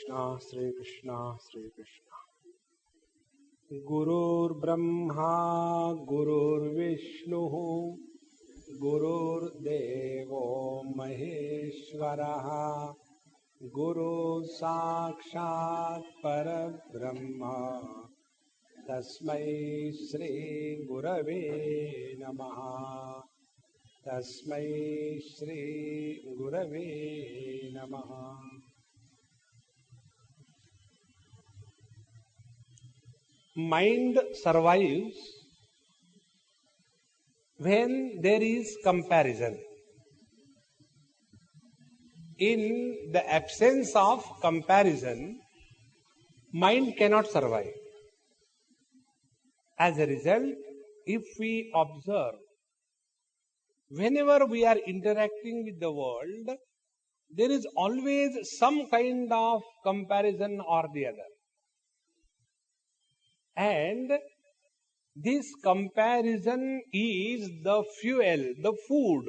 Shri Krishna, Shri Krishna. Gurur Brahma, Gurur Vishnu, Gurur Devo Maheshwaraha, Guru Sakshat Parabrahma, Tasmai Shri Gurave Namaha, Tasmai Shri Gurave Namaha. Mind survives when there is comparison. In the absence of comparison, mind cannot survive. As a result, if we observe, whenever we are interacting with the world, there is always some kind of comparison or the other. And this comparison is the fuel, the food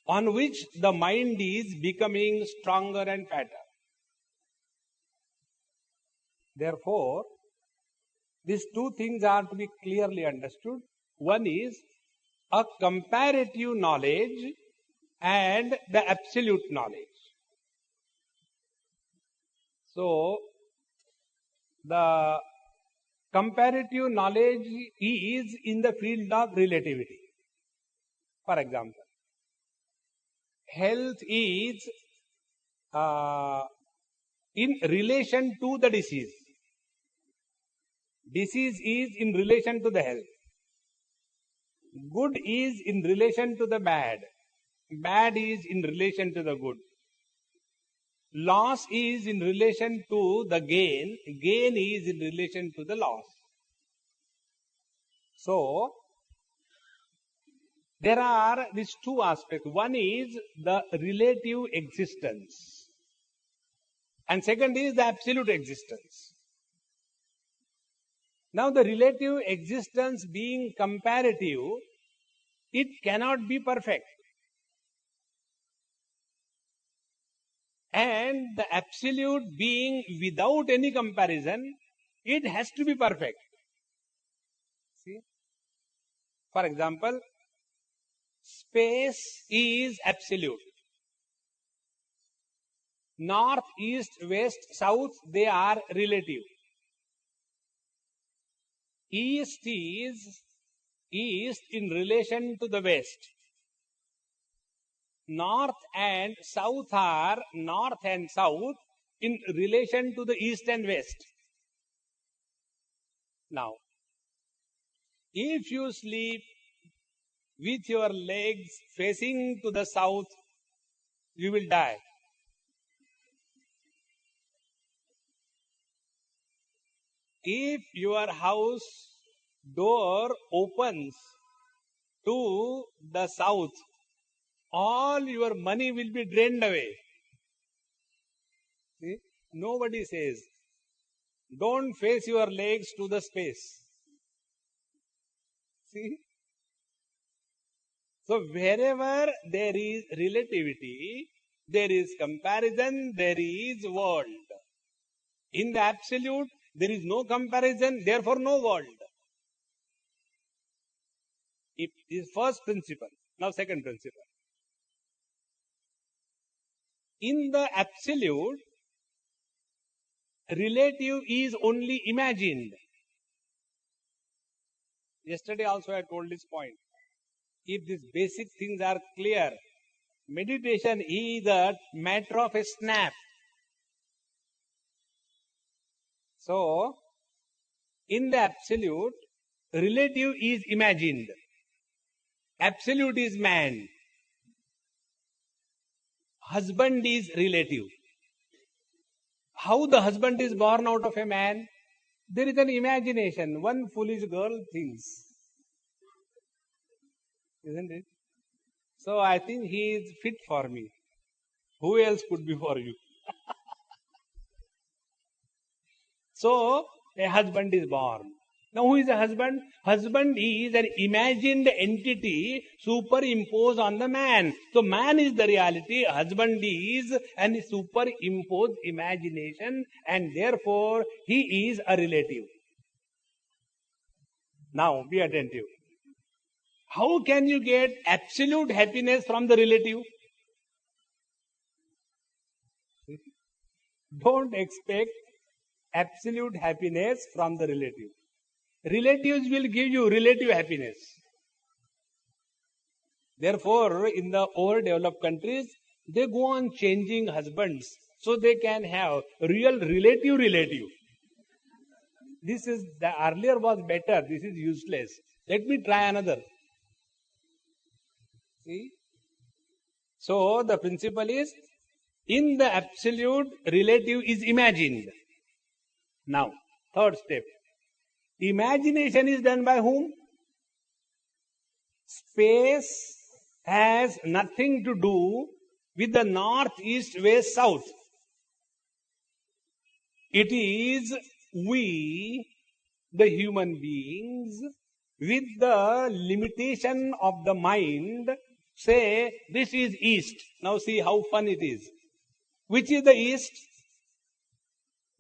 on which the mind is becoming stronger and fatter. Therefore, these two things are to be clearly understood. One is a comparative knowledge and the absolute knowledge. So, the comparative knowledge is in the field of relativity. For example, health is in relation to the disease. Disease is in relation to the health. Good is in relation to the bad. Bad is in relation to the good. Loss is in relation to the gain. Gain is in relation to the loss. So, there are these two aspects. One is the relative existence. And second is the absolute existence. Now, the relative existence being comparative, it cannot be perfect. And the absolute being without any comparison, it has to be perfect. See? For example, space is absolute. North, east, west, south, they are relative. East is east in relation to the west. North and south are north and south in relation to the east and west. Now, if you sleep with your legs facing to the south, you will die. If your house door opens to the south, all your money will be drained away. See? Nobody says, don't face your legs to the space. See? So, wherever there is relativity, there is comparison, there is world. In the absolute, there is no comparison, therefore no world. It is first principle. Now, second principle. In the absolute, relative is only imagined. Yesterday also I told this point. If these basic things are clear, meditation is a matter of a snap. So, in the absolute, relative is imagined. Absolute is man. Husband is relative. How the husband is born out of a man? There is an imagination. One foolish girl thinks. Isn't it? So I think he is fit for me. Who else could be for you? So a husband is born. Now who is a husband? Husband is an imagined entity superimposed on the man. So man is the reality, husband is an superimposed imagination, and therefore he is a relative. Now be attentive. How can you get absolute happiness from the relative? Don't expect absolute happiness from the relative. Relatives will give you relative happiness. Therefore, in the overdeveloped countries, they go on changing husbands so they can have real relative. This is, the earlier was better, this is useless. Let me try another. See? So, the principle is, in the absolute, relative is imagined. Now, third step. Imagination is done by whom? Space has nothing to do with the north, east, west, south. It is we, the human beings, with the limitation of the mind, say this is east. Now see how fun it is. Which is the east?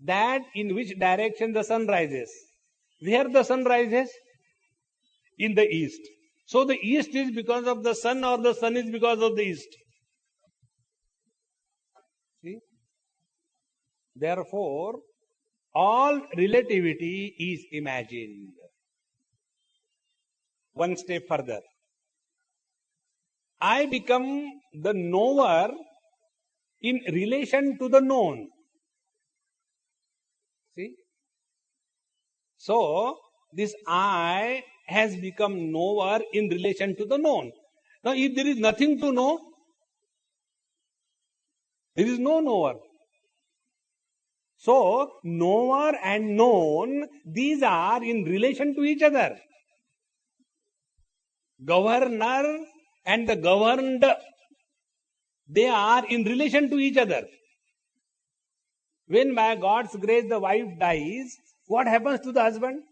That in which direction the sun rises. Where the sun rises? In the east. So the east is because of the sun, or the sun is because of the east? See? Therefore, all relativity is imagined. One step further. I become the knower in relation to the known. See? So, this I has become knower in relation to the known. Now, if there is nothing to know, there is no knower. So, knower and known, these are in relation to each other. Governor and the governed, they are in relation to each other. When by God's grace the wife dies, what happens to the husband?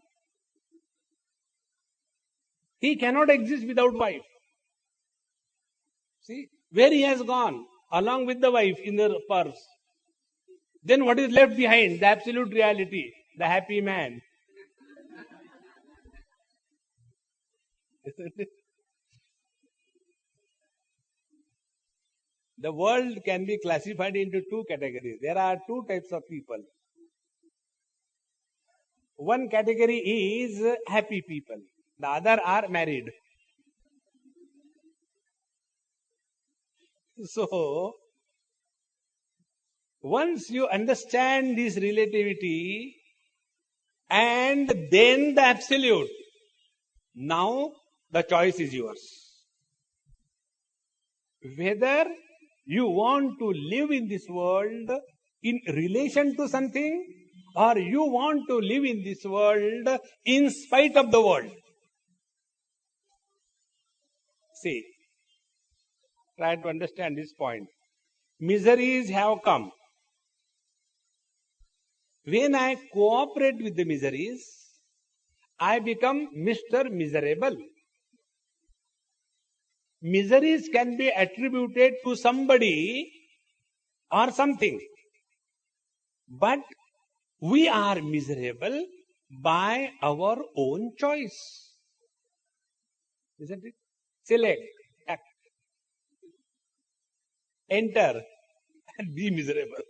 He cannot exist without wife. See, where he has gone, along with the wife in the purse. Then what is left behind? The absolute reality, the happy man. Isn't it? The world can be classified into two categories. There are two types of people. One category is happy people. The other are married. So, once you understand this relativity and then the absolute, now the choice is yours. Whether you want to live in this world in relation to something, or you want to live in this world in spite of the world. See, try to understand this point. Miseries have come. When I cooperate with the miseries, I become Mr. Miserable. Miseries can be attributed to somebody or something. But we are miserable by our own choice. Isn't it? Select, act, enter, and be miserable.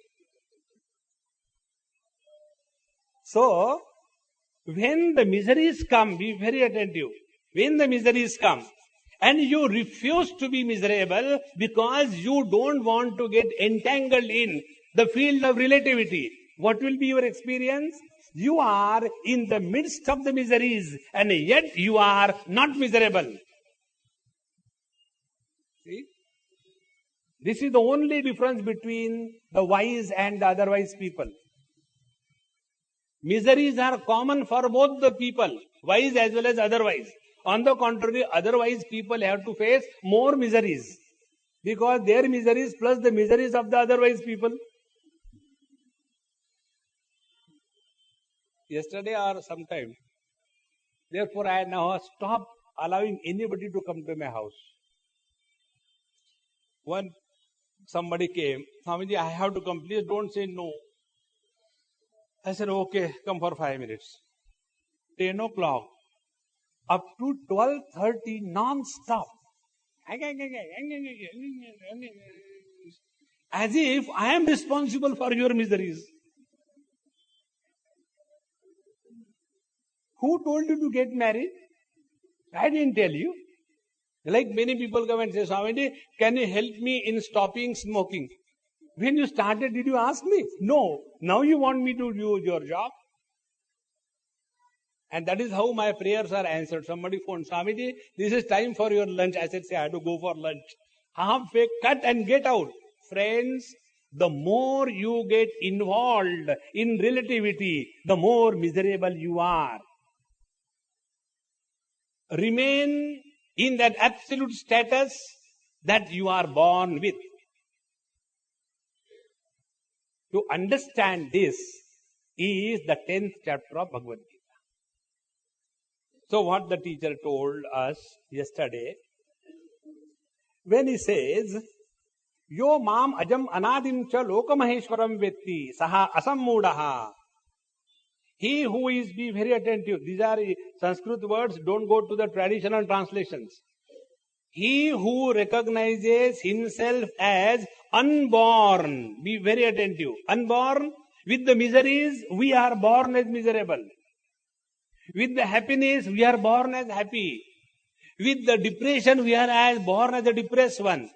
So, when the miseries come, be very attentive. When the miseries come, and you refuse to be miserable because you don't want to get entangled in the field of relativity, what will be your experience? You are in the midst of the miseries, and yet you are not miserable. See? This is the only difference between the wise and the otherwise people. Miseries are common for both the people, wise as well as otherwise. On the contrary, otherwise people have to face more miseries, because their miseries plus the miseries of the otherwise people. Yesterday or sometime, Therefore, I now stop allowing anybody to come to my house. One somebody came, Swamiji, I have to come. Please don't say no. I said, okay, come for 5 minutes. 10 o'clock up to 12:30 non-stop. As if I am responsible for your miseries. Who told you to get married? I didn't tell you. Like many people come and say, Swamiji, can you help me in stopping smoking? When you started, did you ask me? No. Now you want me to do your job? And that is how my prayers are answered. Somebody phoned, Swamiji, this is time for your lunch. I said, say, I have to go for lunch. Halfway cut and get out. Friends, the more you get involved in relativity, the more miserable you are. Remain in that absolute status that you are born with. To understand this is the 10th chapter of Bhagavad Gita. So what the teacher told us yesterday, when he says, Yo mam ajam anadim cha lokamaheshwaram vetti saha asammudaha. He who is, be very attentive, these are Sanskrit words, don't go to the traditional translations. He who recognizes himself as unborn, be very attentive, unborn, with the miseries, we are born as miserable. With the happiness, we are born as happy. With the depression, we are as born as a depressed one.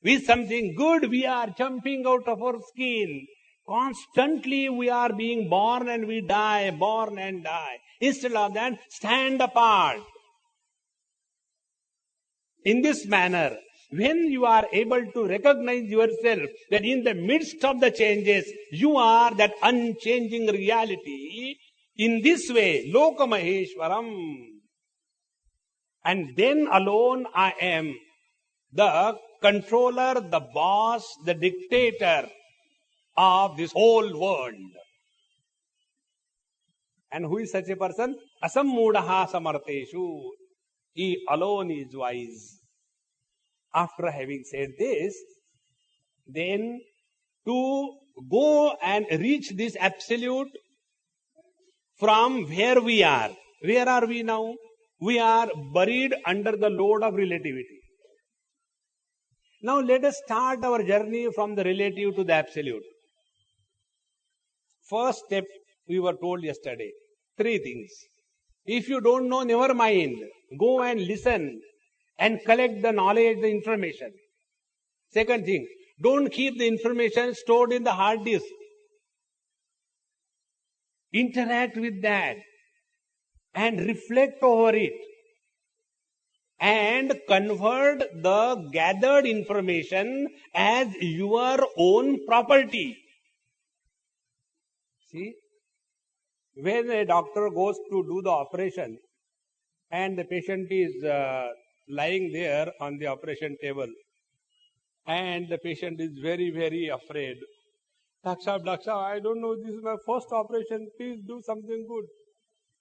With something good, we are jumping out of our skin. Constantly we are being born and we die, born and die. Instead of that, stand apart. In this manner, when you are able to recognize yourself that in the midst of the changes, you are that unchanging reality, in this way, Lokamaheshwaram. And then alone I am the controller, the boss, the dictator of this whole world. And who is such a person? Asammudaha samarteshu. He alone is wise. After having said this, then to go and reach this absolute from where we are. Where are we now? We are buried under the load of relativity. Now let us start our journey from the relative to the absolute. First step, we were told yesterday, 3 things. If you don't know, never mind. Go and listen and collect the knowledge, the information. Second thing, don't keep the information stored in the hard disk. Interact with that and reflect over it and convert the gathered information as your own property. See, when a doctor goes to do the operation and the patient is lying there on the operation table and the patient is very, very afraid. Doctor, I don't know, this is my first operation, please do something good.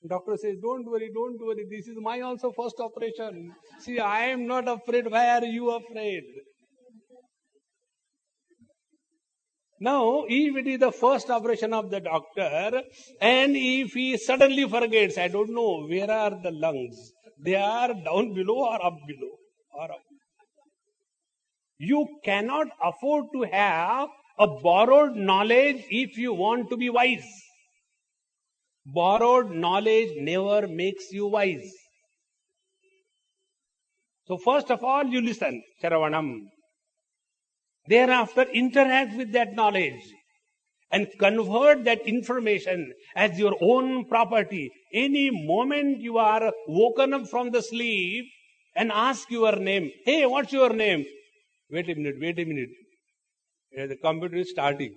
Doctor says, don't worry, this is my also first operation. See, I am not afraid, why are you afraid? Now, if it is the first operation of the doctor, and if he suddenly forgets, I don't know, where are the lungs? They are down below or up below? Or up. You cannot afford to have a borrowed knowledge if you want to be wise. Borrowed knowledge never makes you wise. So first of all, you listen, Sharavanam. Thereafter, interact with that knowledge and convert that information as your own property. Any moment you are woken up from the sleep and ask your name, hey, what's your name? Wait a minute. The computer is starting.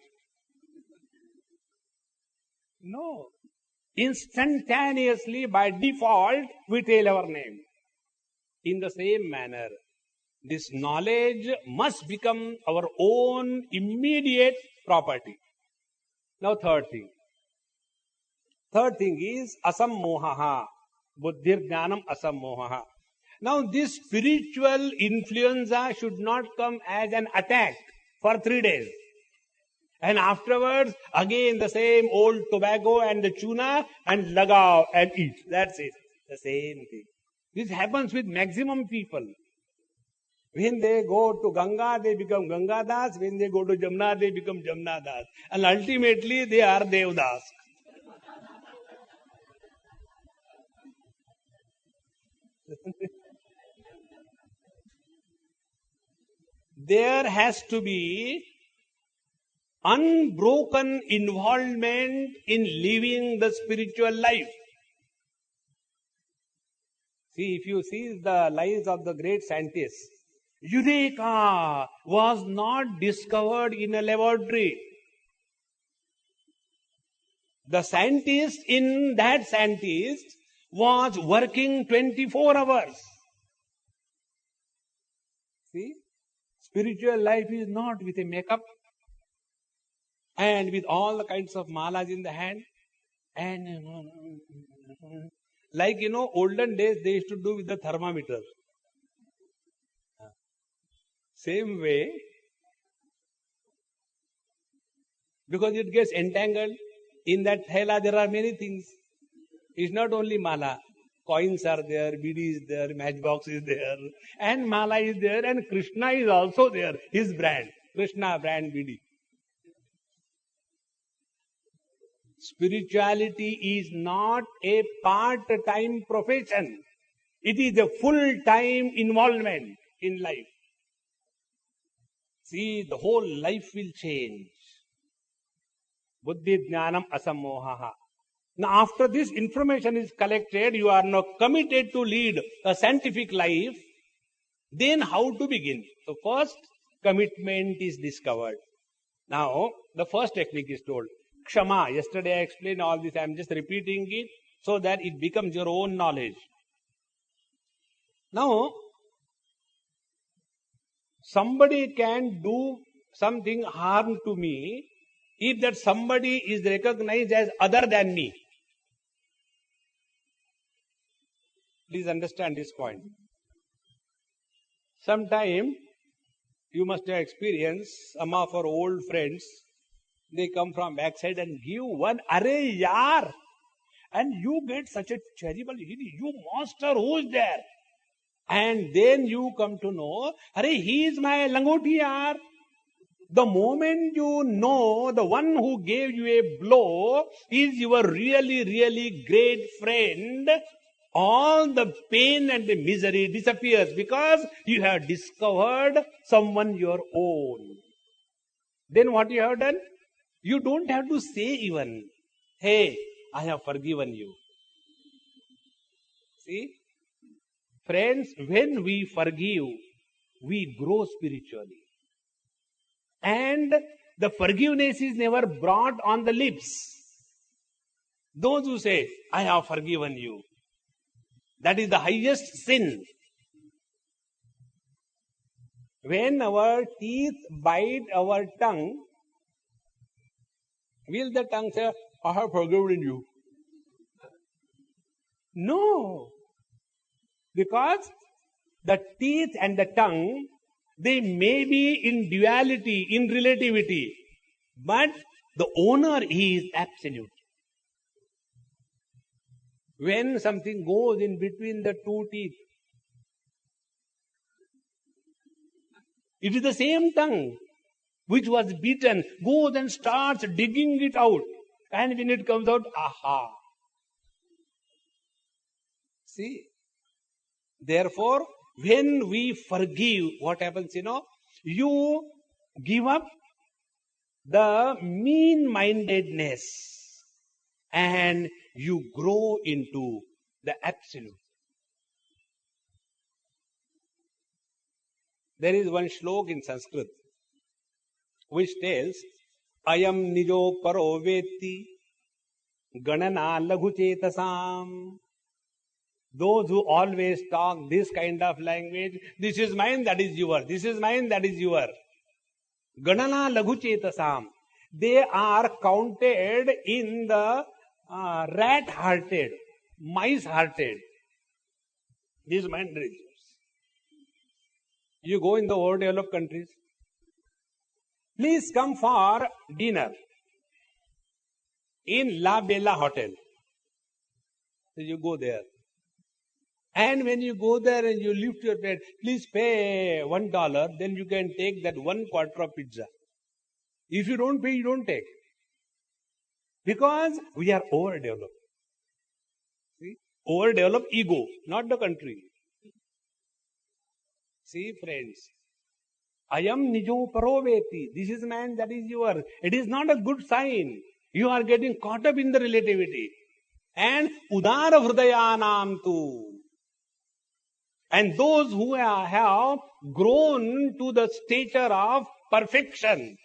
No. Instantaneously, by default, we tell our name. In the same manner, this knowledge must become our own immediate property. Now, third thing. Third thing is asammohaha. Buddhir jnanam asammoha. Now this spiritual influenza should not come as an attack for 3 days. And afterwards, again the same old tobacco and the tuna and lagao and eat. That's it. The same thing. This happens with maximum people. When they go to Ganga, they become Ganga Das. When they go to Jamna, they become Jamna Das. And ultimately, they are Devdas. There has to be unbroken involvement in living the spiritual life. See, if you see the lives of the great scientists, Eureka was not discovered in a laboratory. The scientist in that scientist was working 24 hours. See, spiritual life is not with a makeup and with all the kinds of malas in the hand and like olden days they used to do with the thermometer. Same way, because it gets entangled in that thela, there are many things. It's not only mala. Coins are there, bidi is there, matchbox is there, and mala is there, and Krishna is also there, his brand, Krishna brand bidi. Spirituality is not a part-time profession. It is a full-time involvement in life. See, the whole life will change. Buddhi jnanam asammoha. Now, after this information is collected, you are now committed to lead a scientific life. Then how to begin? So first, commitment is discovered. Now, the first technique is told. Kshama. Yesterday I explained all this. I am just repeating it so that it becomes your own knowledge. Now, somebody can do something harm to me if that somebody is recognized as other than me. Please understand this point. Sometime you must have experienced some of our old friends. They come from backside and give one, "Are yaar," and you get such a terrible, "You monster, who's there?" And then you come to know, "Are he is my langoti yaar." The moment you know the one who gave you a blow is your really, really great friend, all the pain and the misery disappears because you have discovered someone your own. Then what you have done? You don't have to say even, "Hey, I have forgiven you." See? Friends, when we forgive, we grow spiritually. And the forgiveness is never brought on the lips. Those who say, "I have forgiven you," that is the highest sin. When our teeth bite our tongue, will the tongue say, "I have forgiven you"? No. Because the teeth and the tongue, they may be in duality, in relativity, but the owner is absolute. When something goes in between the two teeth, it is the same tongue which was beaten, goes and starts digging it out. And when it comes out, aha. See? Therefore, when we forgive, what happens, you give up the mean-mindedness and you grow into the absolute. There is one shlok in Sanskrit which tells, "Ayam nijo paro veti ganana laghu chetasam." Those who always talk this kind of language, "This is mine, that is yours. This is mine, that is yours." Ganana laghu chetasam. They are counted in the rat-hearted, mice-hearted. These mind religions. You go in the overdeveloped countries. Please come for dinner in La Bella Hotel. So you go there. And when you go there and you lift your plate, please pay $1, then you can take that 1/4 of pizza. If you don't pay, you don't take. Because we are overdeveloped. See? Overdeveloped ego, not the country. See, friends. Ayam nijo paroveti. This is man, that is yours. It is not a good sign. You are getting caught up in the relativity. And udara hrudayanam tu. And those who have grown to the stature of perfection,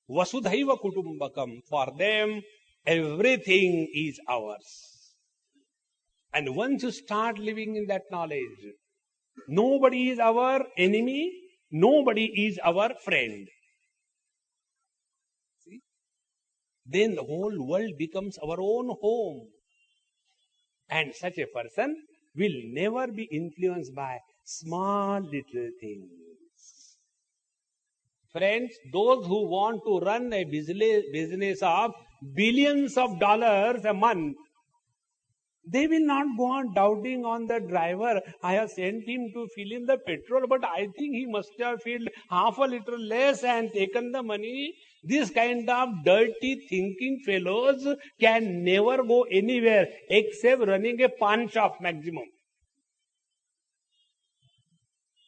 vasudhaiva kutumbakam, for them everything is ours. And once you start living in that knowledge, nobody is our enemy, nobody is our friend. See? Then the whole world becomes our own home. And such a person will never be influenced by small little things. Friends, those who want to run a business of billions of dollars a month, they will not go on doubting on the driver. I have sent him to fill in the petrol, but I think he must have filled half a liter less and taken the money. This kind of dirty thinking fellows can never go anywhere except running a pawn shop maximum.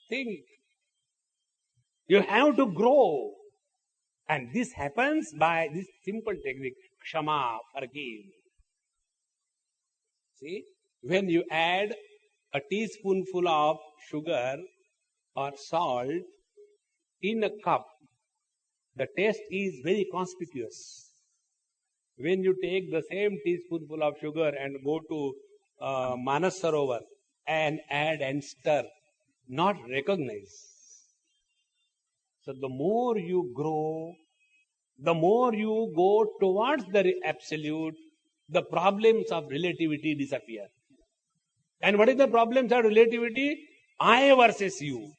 Think. You have to grow. And this happens by this simple technique, kshama, forgive. See, when you add a teaspoonful of sugar or salt in a cup, the taste is very conspicuous. When you take the same teaspoonful of sugar and go to Manas Sarovar and add and stir, not recognized. So the more you grow, the more you go towards the absolute, the problems of relativity disappear. And what is the problems of relativity? I versus you.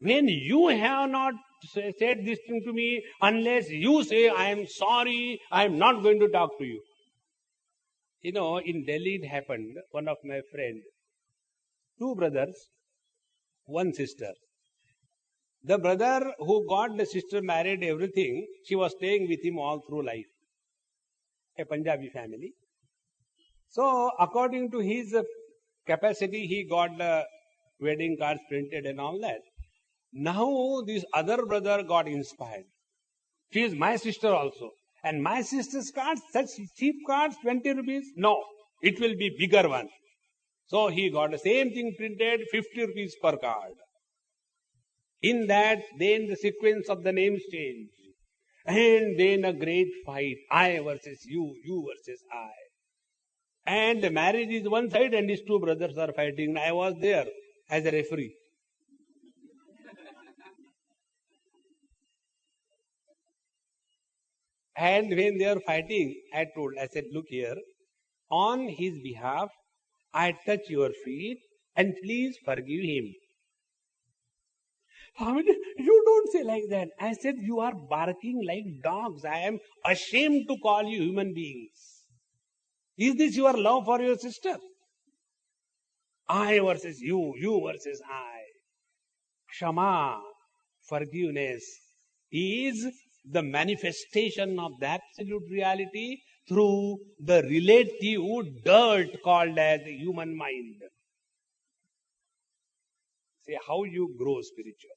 When you have not said this thing to me, unless you say, I am sorry, I am not going to talk to you. You know, in Delhi it happened, one of my friends, two brothers, one sister. The brother who got the sister married, everything, she was staying with him all through life. A Punjabi family. So, according to his capacity, he got the wedding cards printed and all that. Now, this other brother got inspired. She is my sister also. And my sister's cards, such cheap cards, 20 rupees? No, it will be bigger one. So, he got the same thing printed, 50 rupees per card. In that, then the sequence of the names change. And then a great fight. I versus you, you versus I. And the marriage is one side and these two brothers are fighting. I was there as a referee. And when they are fighting, I said, look here, on his behalf, I touch your feet and please forgive him. You don't say like that. I said, you are barking like dogs. I am ashamed to call you human beings. Is this your love for your sister? I versus you, you versus I. Kshama, forgiveness, is the manifestation of the absolute reality through the relative dirt called as the human mind. See how you grow spiritually.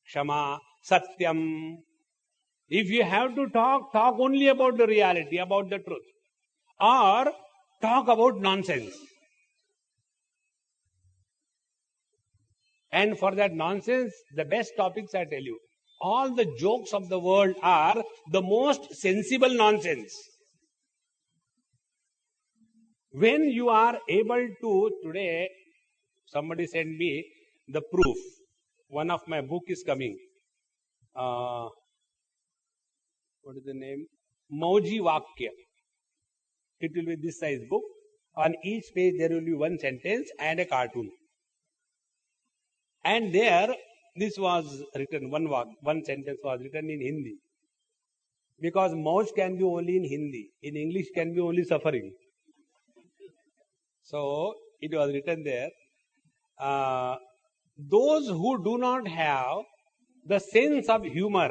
Kshama, Satyam. If you have to talk only about the reality, about the truth. Or talk about nonsense. And for that nonsense, the best topics I tell you. All the jokes of the world are the most sensible nonsense. When you are able to, today, somebody sent me the proof. One of my book is coming. What is the name? Mauji Vakya. It will be this size book. On each page there will be one sentence and a cartoon. And there, this was written, one sentence was written in Hindi. Because mauj can be only in Hindi. In English can be only suffering. So, it was written there, those who do not have the sense of humor,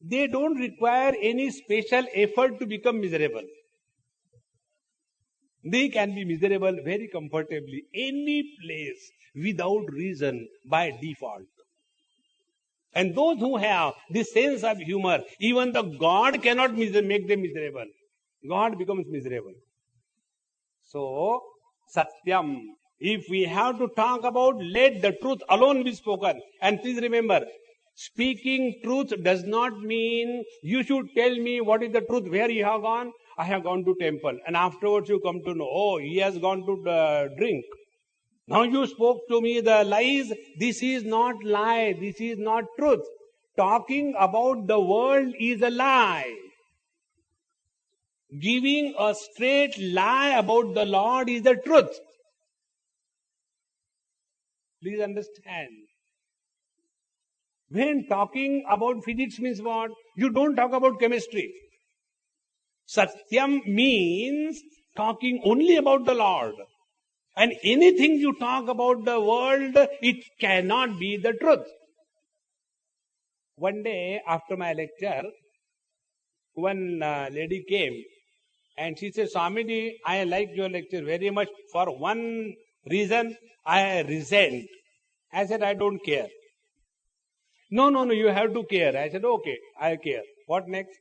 they don't require any special effort to become miserable. They can be miserable very comfortably, any place, without reason, by default. And those who have this sense of humor, even the God cannot make them miserable. God becomes miserable. So, Satyam, if we have to talk about, let the truth alone be spoken. And please remember, speaking truth does not mean you should tell me what is the truth, where you have gone. I have gone to temple, and afterwards you come to know, oh, he has gone to drink. Now you spoke to me the lies. This is not lie. This is not truth. Talking about the world is a lie. Giving a straight lie about the Lord is the truth. Please understand. When talking about physics means what? You don't talk about chemistry. Satyam means talking only about the Lord. And anything you talk about the world, it cannot be the truth. One day after my lecture, one lady came and she said, Swamiji, I like your lecture very much. For one reason, I resent. I said, I don't care. No, you have to care. I said, okay, I care. What next?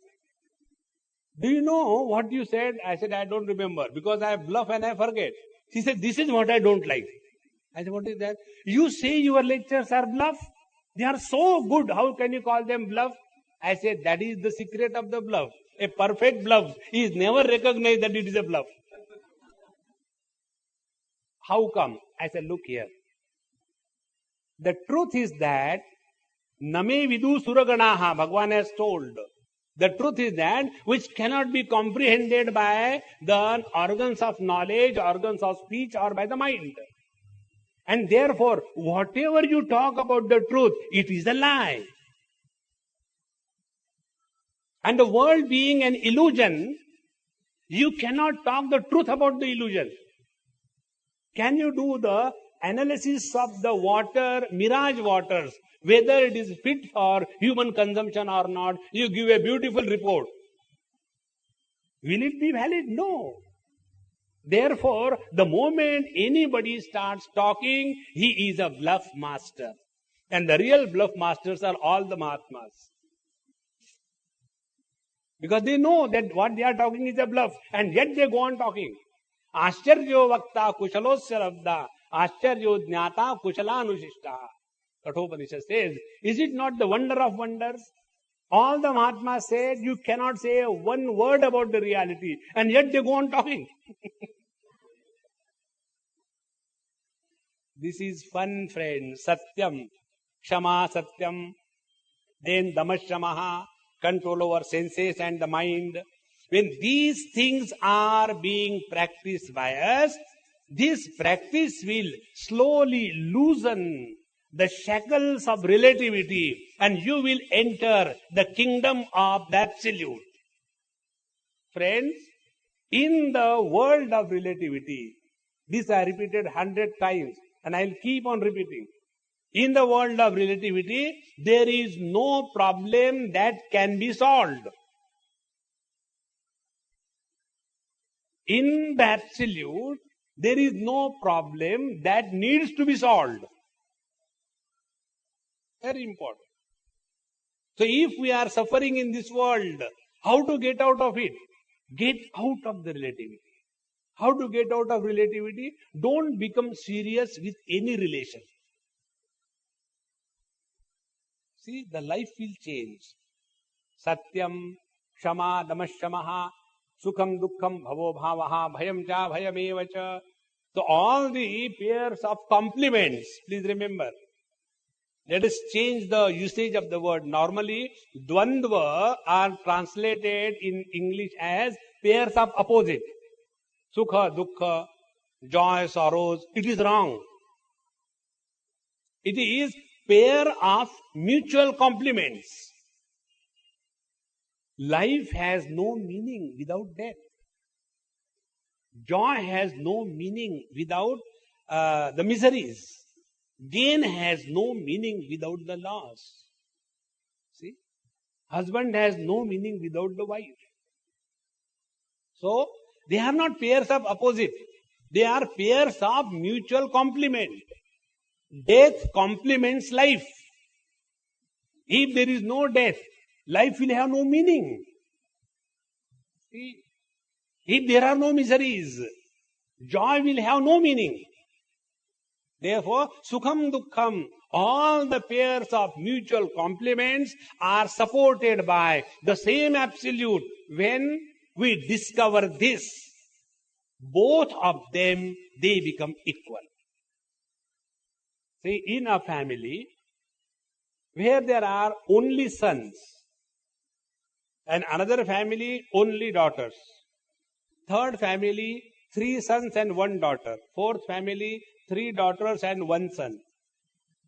Do you know what you said? I said, I don't remember because I bluff and I forget. She said, this is what I don't like. I said, what is that? You say your lectures are bluff. They are so good. How can you call them bluff? I said, that is the secret of the bluff. A perfect bluff is never recognized that it is a bluff. How come? I said, look here. The truth is that Name vidu suraganaha, Bhagwan has told. The truth is that which cannot be comprehended by the organs of knowledge, organs of speech, or by the mind. And therefore, whatever you talk about the truth, it is a lie. And the world being an illusion, you cannot talk the truth about the illusion. Can you do the analysis of the water, mirage waters, whether it is fit for human consumption or not? You give a beautiful report. Will it be valid? No. Therefore, the moment anybody starts talking, he is a bluff master. And the real bluff masters are all the Mahatmas. Because they know that what they are talking is a bluff, and yet they go on talking. Ascharyo vakta kushalosya labda, ascharyo jnata kusalanushishta. Kathopanishad says, is it not the wonder of wonders? All the Mahatmas said, you cannot say one word about the reality, and yet they go on talking. This is fun, friends. Satyam, Kshama Satyam, then Damashamaha, control over senses and the mind. When these things are being practiced by us, this practice will slowly loosen the shackles of relativity, and you will enter the kingdom of the absolute. Friends, in the world of relativity, this I repeated 100 times, and I'll keep on repeating. In the world of relativity, there is no problem that can be solved. In the absolute, there is no problem that needs to be solved. Very important. So if we are suffering in this world, how to get out of it? Get out of the relativity. How to get out of relativity? Don't become serious with any relation. See, the life will change. Satyam, Kshama, Damashamaha, Sukham, Dukkham, Bhavo, Bhavaha, Bhayam cha, Bhayameva cha. So all the pairs of complements, please remember. Let us change the usage of the word. Normally, Dvandva are translated in English as pairs of opposite. sukha, dukkha, joy, sorrows. It is wrong. It is pair of mutual complements. Life has no meaning without death. Joy has no meaning without the miseries. Gain has no meaning without the loss. See? Husband has no meaning without the wife. So, they are not pairs of opposite. They are pairs of mutual complement. Death complements life. If there is no death, life will have no meaning. See? If there are no miseries, joy will have no meaning. Therefore, sukham dukkham, all the pairs of mutual complements are supported by the same absolute. When we discover this, both of them, they become equal. See, in a family where there are only sons, and another family only daughters, third family 3 sons and 1 daughter, fourth family 3 daughters and 1 son.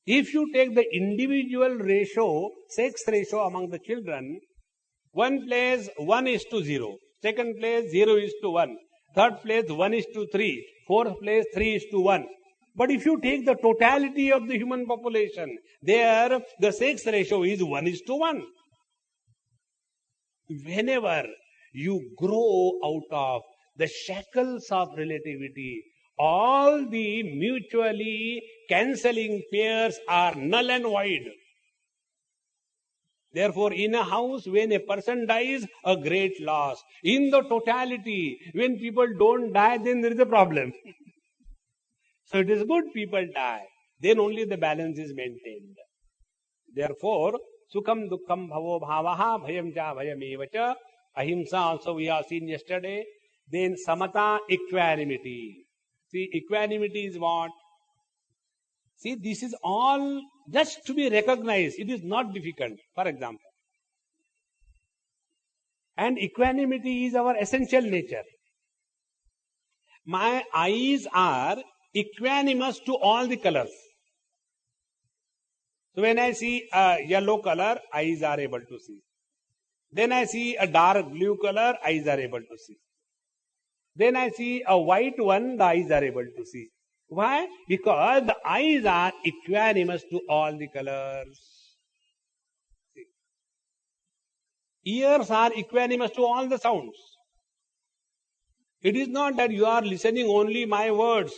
If you take the individual ratio, sex ratio among the children, one place 1:0, second place 0:1, third place 1:3, fourth place 3:1. But if you take the totality of the human population, there the sex ratio is 1:1. Whenever you grow out of the shackles of relativity, all the mutually cancelling pairs are null and void. Therefore, in a house, when a person dies, a great loss. In the totality, when people don't die, then there is a problem. So it is good people die. Then only the balance is maintained. Therefore, sukham dukkham bhavo bhavaha bhayam cha bhayam evacha. Ahimsa also we have seen yesterday. Then samata, equanimity. See, equanimity is what? See, this is all just to be recognized. It is not difficult, for example. And equanimity is our essential nature. My eyes are equanimous to all the colors. So when I see a yellow color, eyes are able to see. Then I see a dark blue color, eyes are able to see. Then I see a white one, the eyes are able to see. Why? Because the eyes are equanimous to all the colors. See. Ears are equanimous to all the sounds. It is not that you are listening only my words.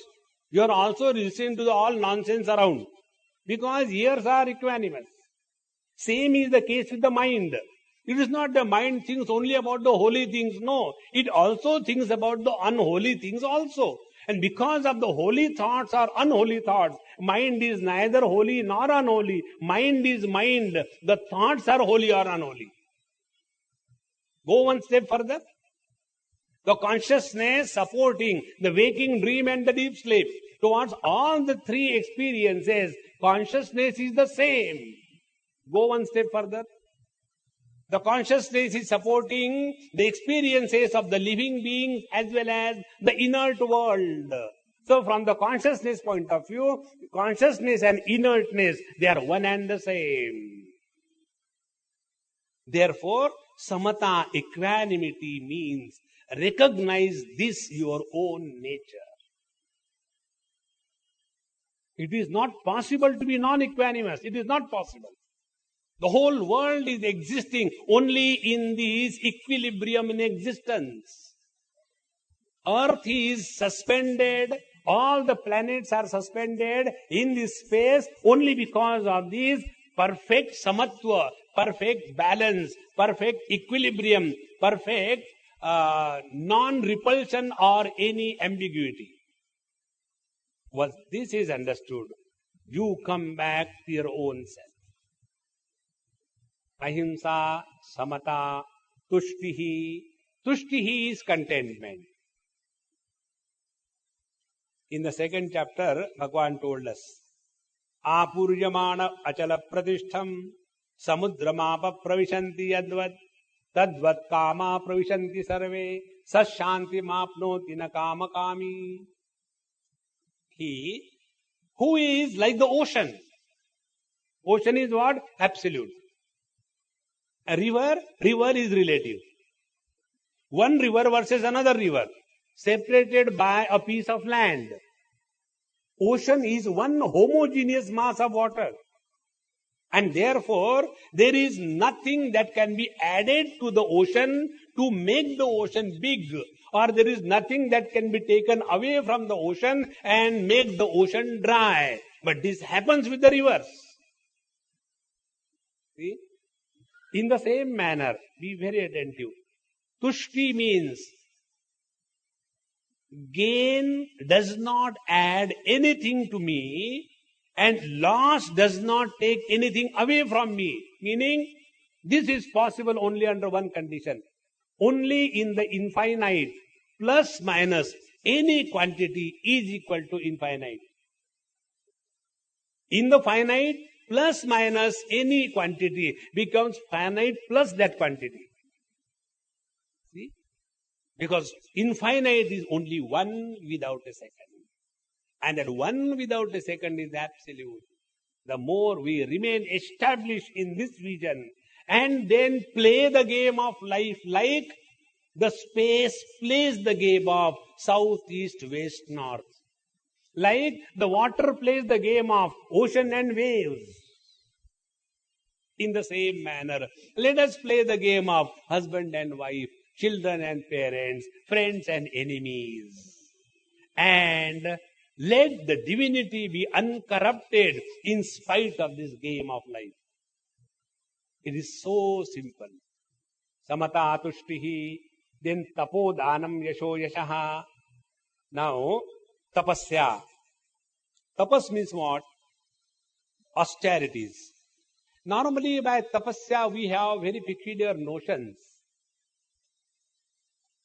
You are also listening to the all nonsense around. Because ears are equanimous. Same is the case with the mind. It is not the mind thinks only about the holy things. No. It also thinks about the unholy things also. And because of the holy thoughts or unholy thoughts, mind is neither holy nor unholy. Mind is mind. The thoughts are holy or unholy. Go one step further. The consciousness supporting the waking dream and the deep sleep. Towards all the 3 experiences, consciousness is the same. Go one step further. The consciousness is supporting the experiences of the living beings as well as the inert world. So from the consciousness point of view, consciousness and inertness, they are one and the same. Therefore, samata, equanimity means recognize this your own nature. It is not possible to be non-equanimous. It is not possible. The whole world is existing only in this equilibrium in existence. Earth is suspended, all the planets are suspended in this space only because of this perfect samatva, perfect balance, perfect equilibrium, perfect non-repulsion or any ambiguity. Once this is understood, you come back to your own self. Ahimsa, samata, tushtihi. Tushtihi is contentment. In the 2nd chapter, Bhagavad told us, Apuryamana achala pratishtham samudramapa pravishanti yadvat Tadvat kama pravishanti sarve sashanti mapnoti na kama kami. He who is like the ocean. Ocean is what? Absolute. A river is relative. One river versus another river, separated by a piece of land. Ocean is one homogeneous mass of water. And therefore, there is nothing that can be added to the ocean to make the ocean big, or there is nothing that can be taken away from the ocean and make the ocean dry. But this happens with the rivers. See? In the same manner, be very attentive. Tushti means gain does not add anything to me, and loss does not take anything away from me. Meaning, this is possible only under one condition. Only in the infinite, plus minus any quantity is equal to infinite. In the finite, plus minus any quantity becomes finite plus that quantity. See? Because infinite is only one without a second. And that one without a second is absolute. The more we remain established in this vision and then play the game of life like the space plays the game of south, east, west, north. Like the water plays the game of ocean and waves. In the same manner, let us play the game of husband and wife, children and parents, friends and enemies. And let the divinity be uncorrupted in spite of this game of life. It is so simple. Samata tushtihi, then tapodhanam yasho yashaha. Now, tapasya. Tapas means what? Austerities. Normally by tapasya we have very peculiar notions.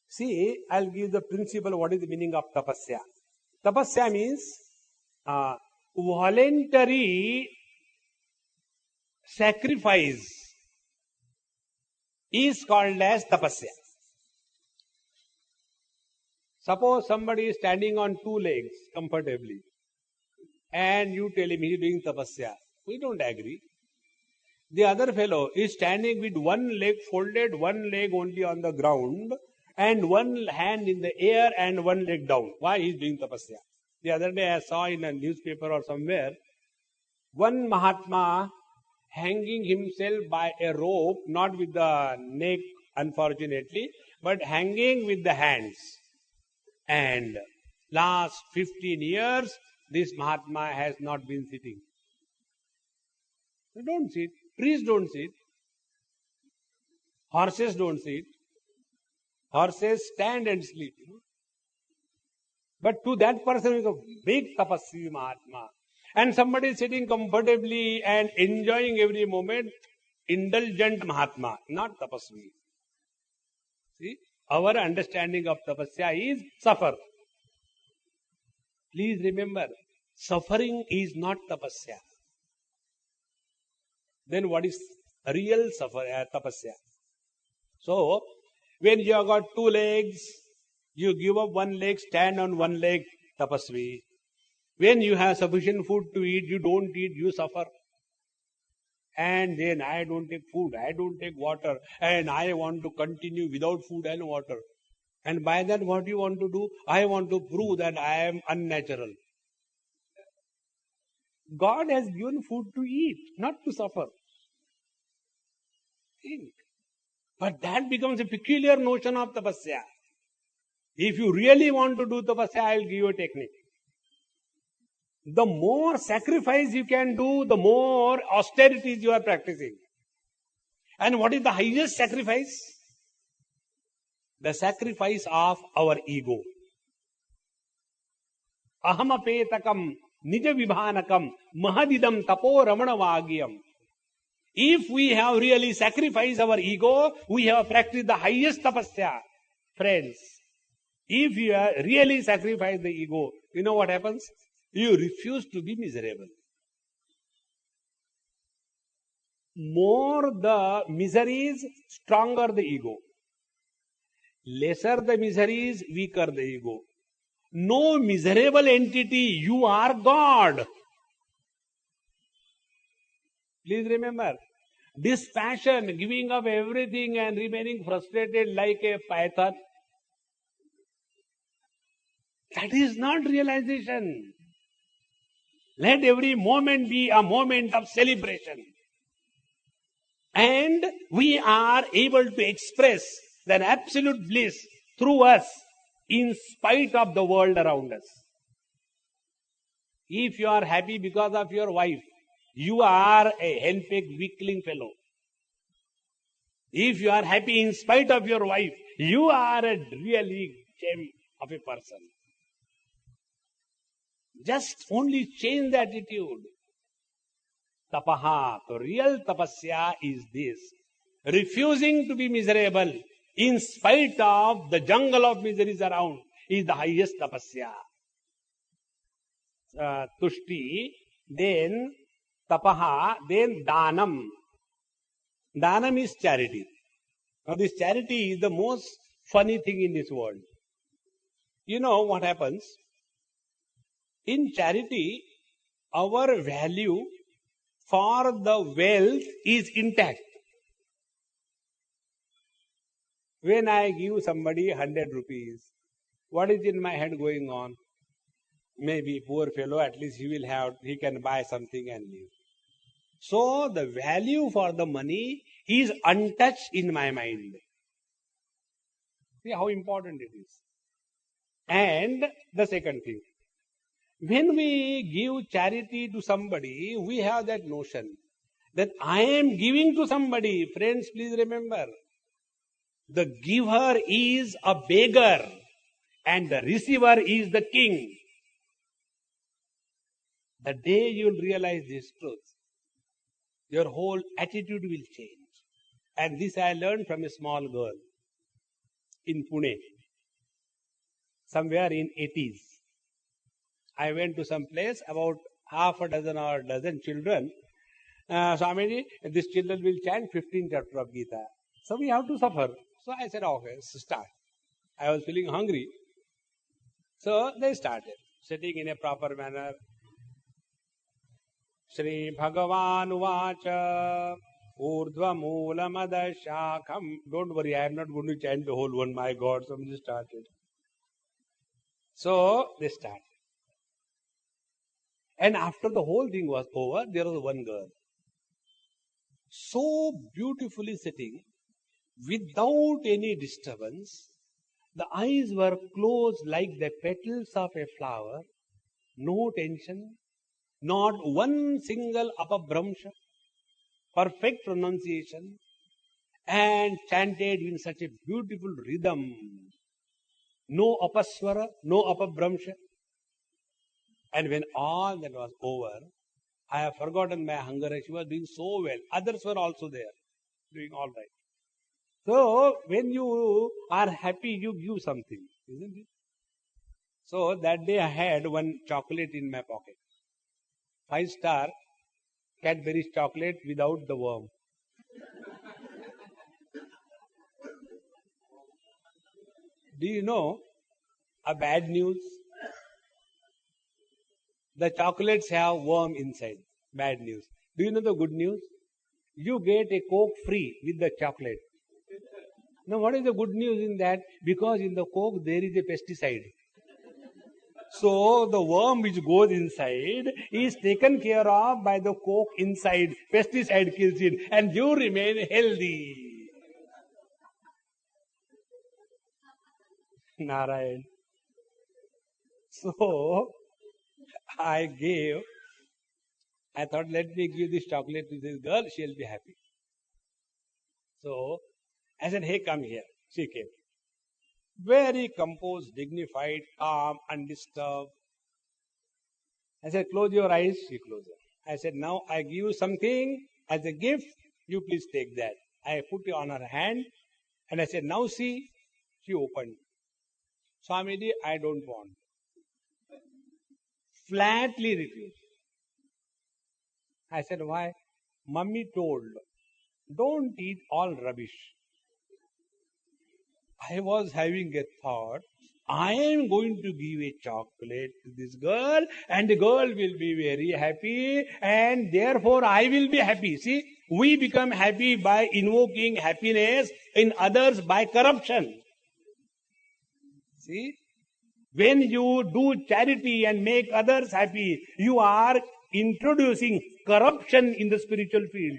See, I'll give the principle what is the meaning of tapasya. Tapasya means voluntary sacrifice is called as tapasya. Suppose somebody is standing on two legs comfortably and you tell him he is doing tapasya. We don't agree. The other fellow is standing with one leg folded, one leg only on the ground, and one hand in the air and one leg down. Why he is doing tapasya? The other day I saw in a newspaper or somewhere, one Mahatma hanging himself by a rope, not with the neck unfortunately, but hanging with the hands. And last 15 years, this Mahatma has not been sitting. They don't sit. Trees don't sit. Horses don't sit. Horses stand and sleep. But to that person is a big tapasvi Mahatma. And somebody is sitting comfortably and enjoying every moment, indulgent Mahatma, not tapasvi. See, our understanding of tapasya is suffer. Please remember, suffering is not tapasya. Then what is real tapasya? So, when you have got two legs, you give up one leg, stand on one leg, tapasvi. When you have sufficient food to eat, you don't eat, you suffer. And then I don't take food, I don't take water, and I want to continue without food and water. And by that what you want to do? I want to prove that I am unnatural. God has given food to eat, not to suffer. Think. But that becomes a peculiar notion of tapasya. If you really want to do tapasya, I will give you a technique. The more sacrifice you can do, the more austerities you are practicing. And what is the highest sacrifice? The sacrifice of our ego. Ahamapetakam nija vibhanakam mahadidam tapo ramana vagyam. If we have really sacrificed our ego, we have practiced the highest tapasya. Friends, if you really sacrifice the ego, you know what happens? You refuse to be miserable. more the miseries, stronger the ego. Lesser the miseries, weaker the ego. No miserable entity, you are God. Please remember, dispassion, giving up everything and remaining frustrated like a python, that is not realization. Let every moment be a moment of celebration. And we are able to express that absolute bliss through us in spite of the world around us. If you are happy because of your wife, you are a henpecked weakling fellow. If you are happy in spite of your wife, you are a really gem of a person. Just only change the attitude. Tapaha, the real tapasya is this. Refusing to be miserable in spite of the jungle of miseries around is the highest tapasya. Tushti, then tapaha, then danam. Danam is charity. Now this charity is the most funny thing in this world. You know what happens? In charity, our value for the wealth is intact. When I give somebody 100 rupees, what is in my head going on? Maybe poor fellow, at least he can buy something and live. So the value for the money is untouched in my mind. See how important it is. And the second thing, when we give charity to somebody, we have that notion that I am giving to somebody. Friends, please remember, the giver is a beggar and the receiver is the king. The day you will realize this truth, your whole attitude will change. And this I learned from a small girl in Pune, somewhere in 80s. I went to some place, about half a dozen or a dozen children. Swamiji, these children will chant 15 chapters of Gita. So we have to suffer. So I said, okay, start. I was feeling hungry. So they started, sitting in a proper manner. Shri Bhagavan Uvacha Urdhva Moola Madashakam. Don't worry, I am not going to chant the whole one, my God. Somebody started. So they started. And after the whole thing was over, there was one girl, so beautifully sitting, without any disturbance. The eyes were closed like the petals of a flower, no tension, not one single apabhramsha, perfect pronunciation, and chanted in such a beautiful rhythm. No apaswara, no apabhramsha. And when all that was over, I have forgotten my hunger. She was doing so well. Others were also there, doing all right. So, when you are happy, you give something, isn't it? So, that day I had one chocolate in my pocket. 5-star Cadbury's chocolate without the worm. Do you know a bad news? The chocolates have worm inside. Bad news. Do you know the good news? You get a Coke free with the chocolate. Now what is the good news in that? Because in the Coke there is a pesticide. So the worm which goes inside is taken care of by the Coke inside. Pesticide kills it and you remain healthy. Narayan. So I thought, let me give this chocolate to this girl, she'll be happy. So I said, hey, come here. She came. Very composed, dignified, calm, undisturbed. I said, close your eyes. She closed them. I said, now I give you something as a gift. You please take that. I put it on her hand and I said, now see. She opened. Swamiji, I don't want. Flatly refused. I said, why? Mummy told, don't eat all rubbish. I was having a thought, I am going to give a chocolate to this girl and the girl will be very happy and therefore I will be happy. See, we become happy by invoking happiness in others by corruption. See, when you do charity and make others happy, you are introducing corruption in the spiritual field.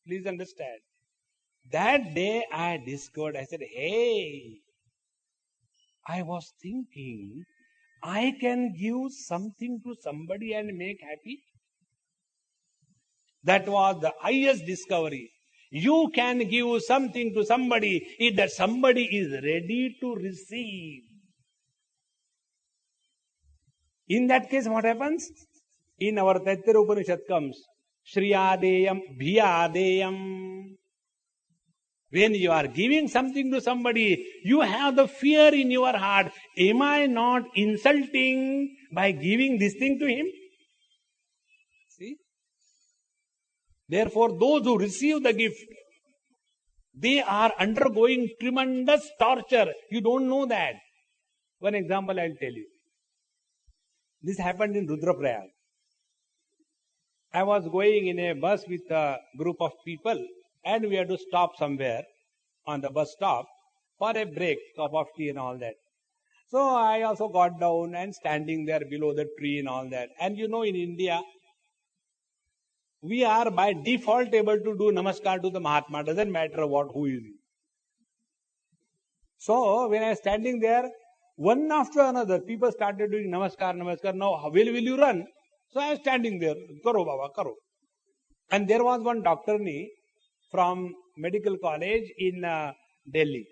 Please understand. That day I discovered, I said, hey, I was thinking, I can give something to somebody and make happy. That was the highest discovery. You can give something to somebody if that somebody is ready to receive. In that case, what happens? In our Taittiriya Upanishad comes, Shriyadeyam, Bhiyadeyam. When you are giving something to somebody, you have the fear in your heart. Am I not insulting by giving this thing to him? See? Therefore, those who receive the gift, they are undergoing tremendous torture. You don't know that. One example I will tell you. This happened in Rudraprayag. I was going in a bus with a group of people and we had to stop somewhere on the bus stop for a break, cup of tea and all that. So I also got down and standing there below the tree and all that. And you know, in India, we are by default able to do namaskar to the Mahatma. Doesn't matter who is he. So when I was standing there, one after another, people started doing namaskar. Now, will you run? So I was standing there. Karo Baba, karo. And there was one doctorni from medical college in Delhi.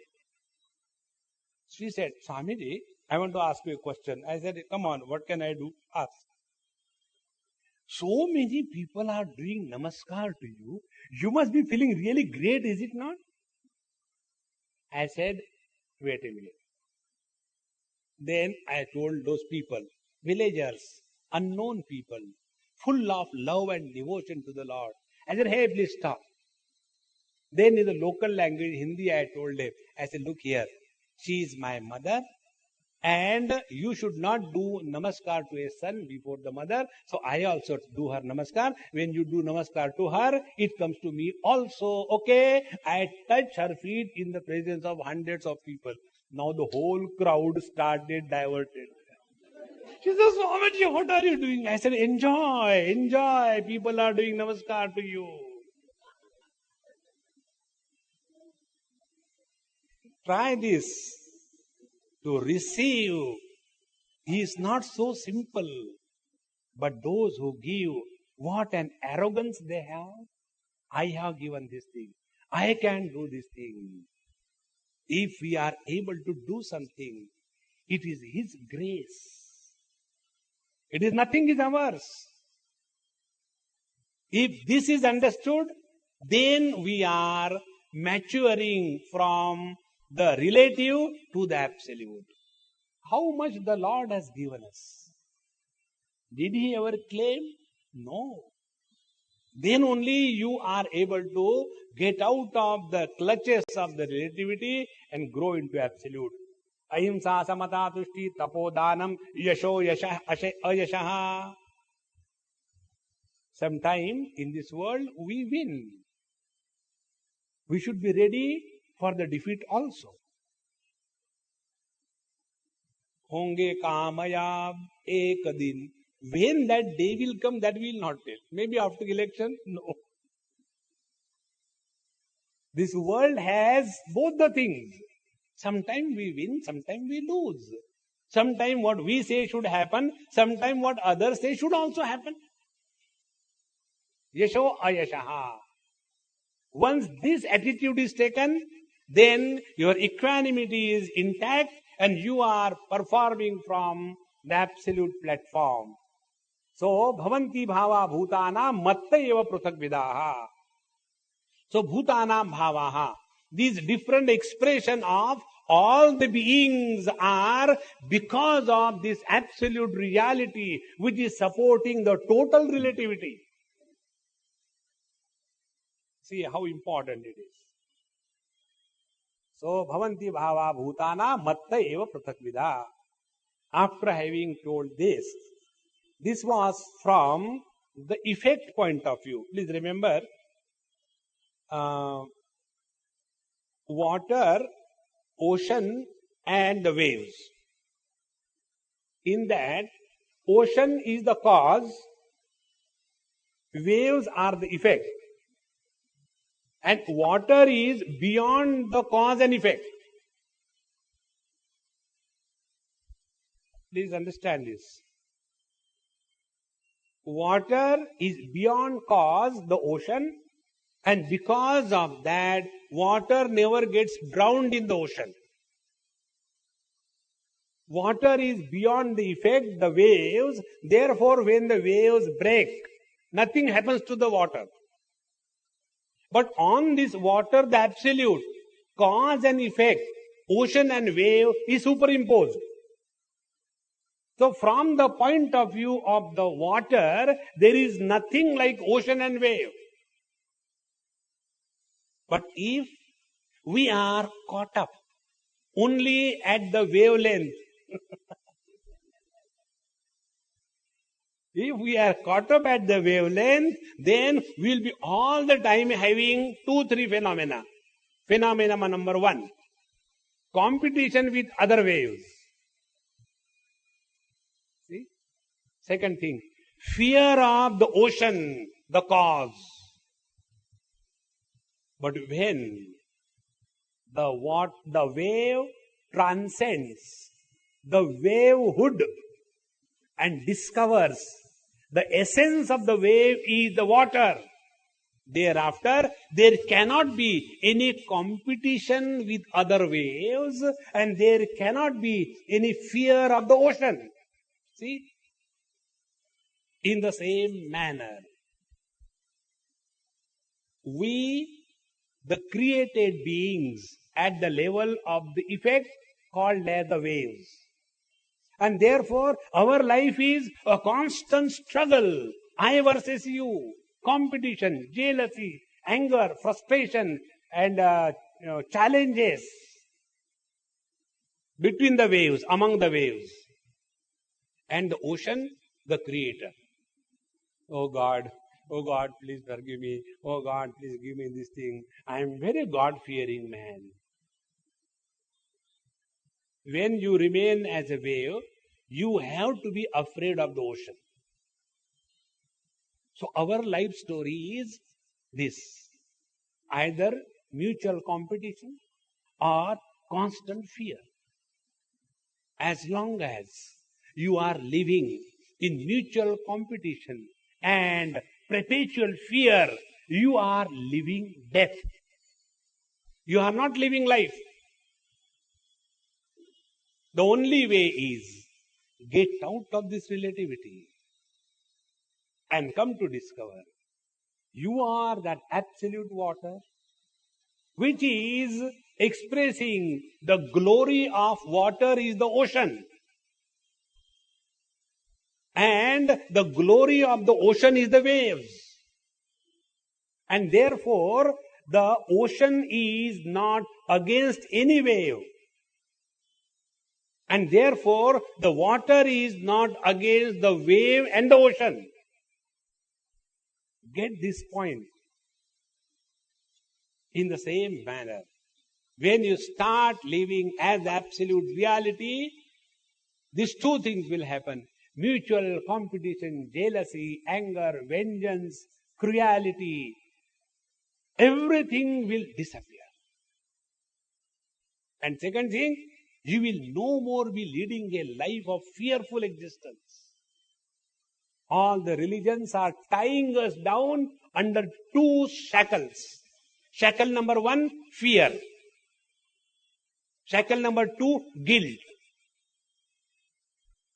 She said, Swamiji, I want to ask you a question. I said, come on, what can I do? Ask. So many people are doing namaskar to you. You must be feeling really great, is it not? I said, wait a minute. Then I told those people, villagers, unknown people, full of love and devotion to the Lord. I said, hey, please stop. Then in the local language, Hindi, I told him, I said, look here, she is my mother and you should not do namaskar to a son before the mother. So I also do her namaskar. When you do namaskar to her, it comes to me also. Okay, I touch her feet in the presence of hundreds of people. Now the whole crowd started diverted. She said, Swamiji, what are you doing? I said, enjoy. People are doing namaskar to you. Try this. To receive is not so simple. But those who give, what an arrogance they have. I have given this thing. I can do this thing. If we are able to do something, it is His grace. It is nothing is ours. If this is understood, then we are maturing from the relative to the absolute. How much the Lord has given us? Did He ever claim? No. Then only you are able to get out of the clutches of the relativity and grow into absolute. Ahimsa samata tushti tapodanam yasho yasha ayashaha. Sometime in this world we win. We should be ready for the defeat also. Honge kamayab ek din. When that day will come, that we will not tell. Maybe after election? No. This world has both the things. Sometimes we win, sometimes we lose. Sometimes what we say should happen, sometimes what others say should also happen. Yasho ayashaha. Once this attitude is taken, then your equanimity is intact and you are performing from the absolute platform. So, bhavanti bhava bhutana matta eva pruthak vidaha. So, bhutanam bhavaha. These different expression of all the beings are because of this absolute reality which is supporting the total relativity. See how important it is. So, bhavanti bhava bhutana matta eva prathakvida. After having told this was from the effect point of view. Please remember, water, ocean and the waves. In that, ocean is the cause, waves are the effect, and water is beyond the cause and effect. Please understand this. Water is beyond cause, the ocean, and because of that, water never gets drowned in the ocean. Water is beyond the effect, the waves. Therefore, when the waves break, nothing happens to the water. But on this water, the absolute cause and effect, ocean and wave, is superimposed. So, from the point of view of the water, there is nothing like ocean and wave. But if we are caught up only at the wavelength, if we are caught up at the wavelength, then we will be all the time having 2-3 phenomena. Phenomena number 1, competition with other waves. See? Second thing, fear of the ocean, the cause. But when the wave transcends the wavehood and discovers the essence of the wave is the water, thereafter there cannot be any competition with other waves and there cannot be any fear of the ocean. See? In the same manner, we, the created beings, at the level of the effect called as the waves. And therefore, our life is a constant struggle. I versus you. Competition, jealousy, anger, frustration, and challenges between the waves, among the waves. And the ocean, the creator. Oh God, please forgive me. Oh God, please give me this thing. I am very God-fearing man. When you remain as a wave, you have to be afraid of the ocean. So our life story is this. Either mutual competition or constant fear. As long as you are living in mutual competition and perpetual fear, you are living death. You are not living life. The only way is get out of this relativity and come to discover you are that absolute water which is expressing the glory of water is the ocean. And the glory of the ocean is the waves. And therefore, the ocean is not against any wave. And therefore, the water is not against the wave and the ocean. Get this point. In the same manner, when you start living as absolute reality, these two things will happen. Mutual competition, jealousy, anger, vengeance, cruelty, everything will disappear. And second thing, you will no more be leading a life of fearful existence. All the religions are tying us down under two shackles. Shackle number 1, fear. Shackle number 2, guilt.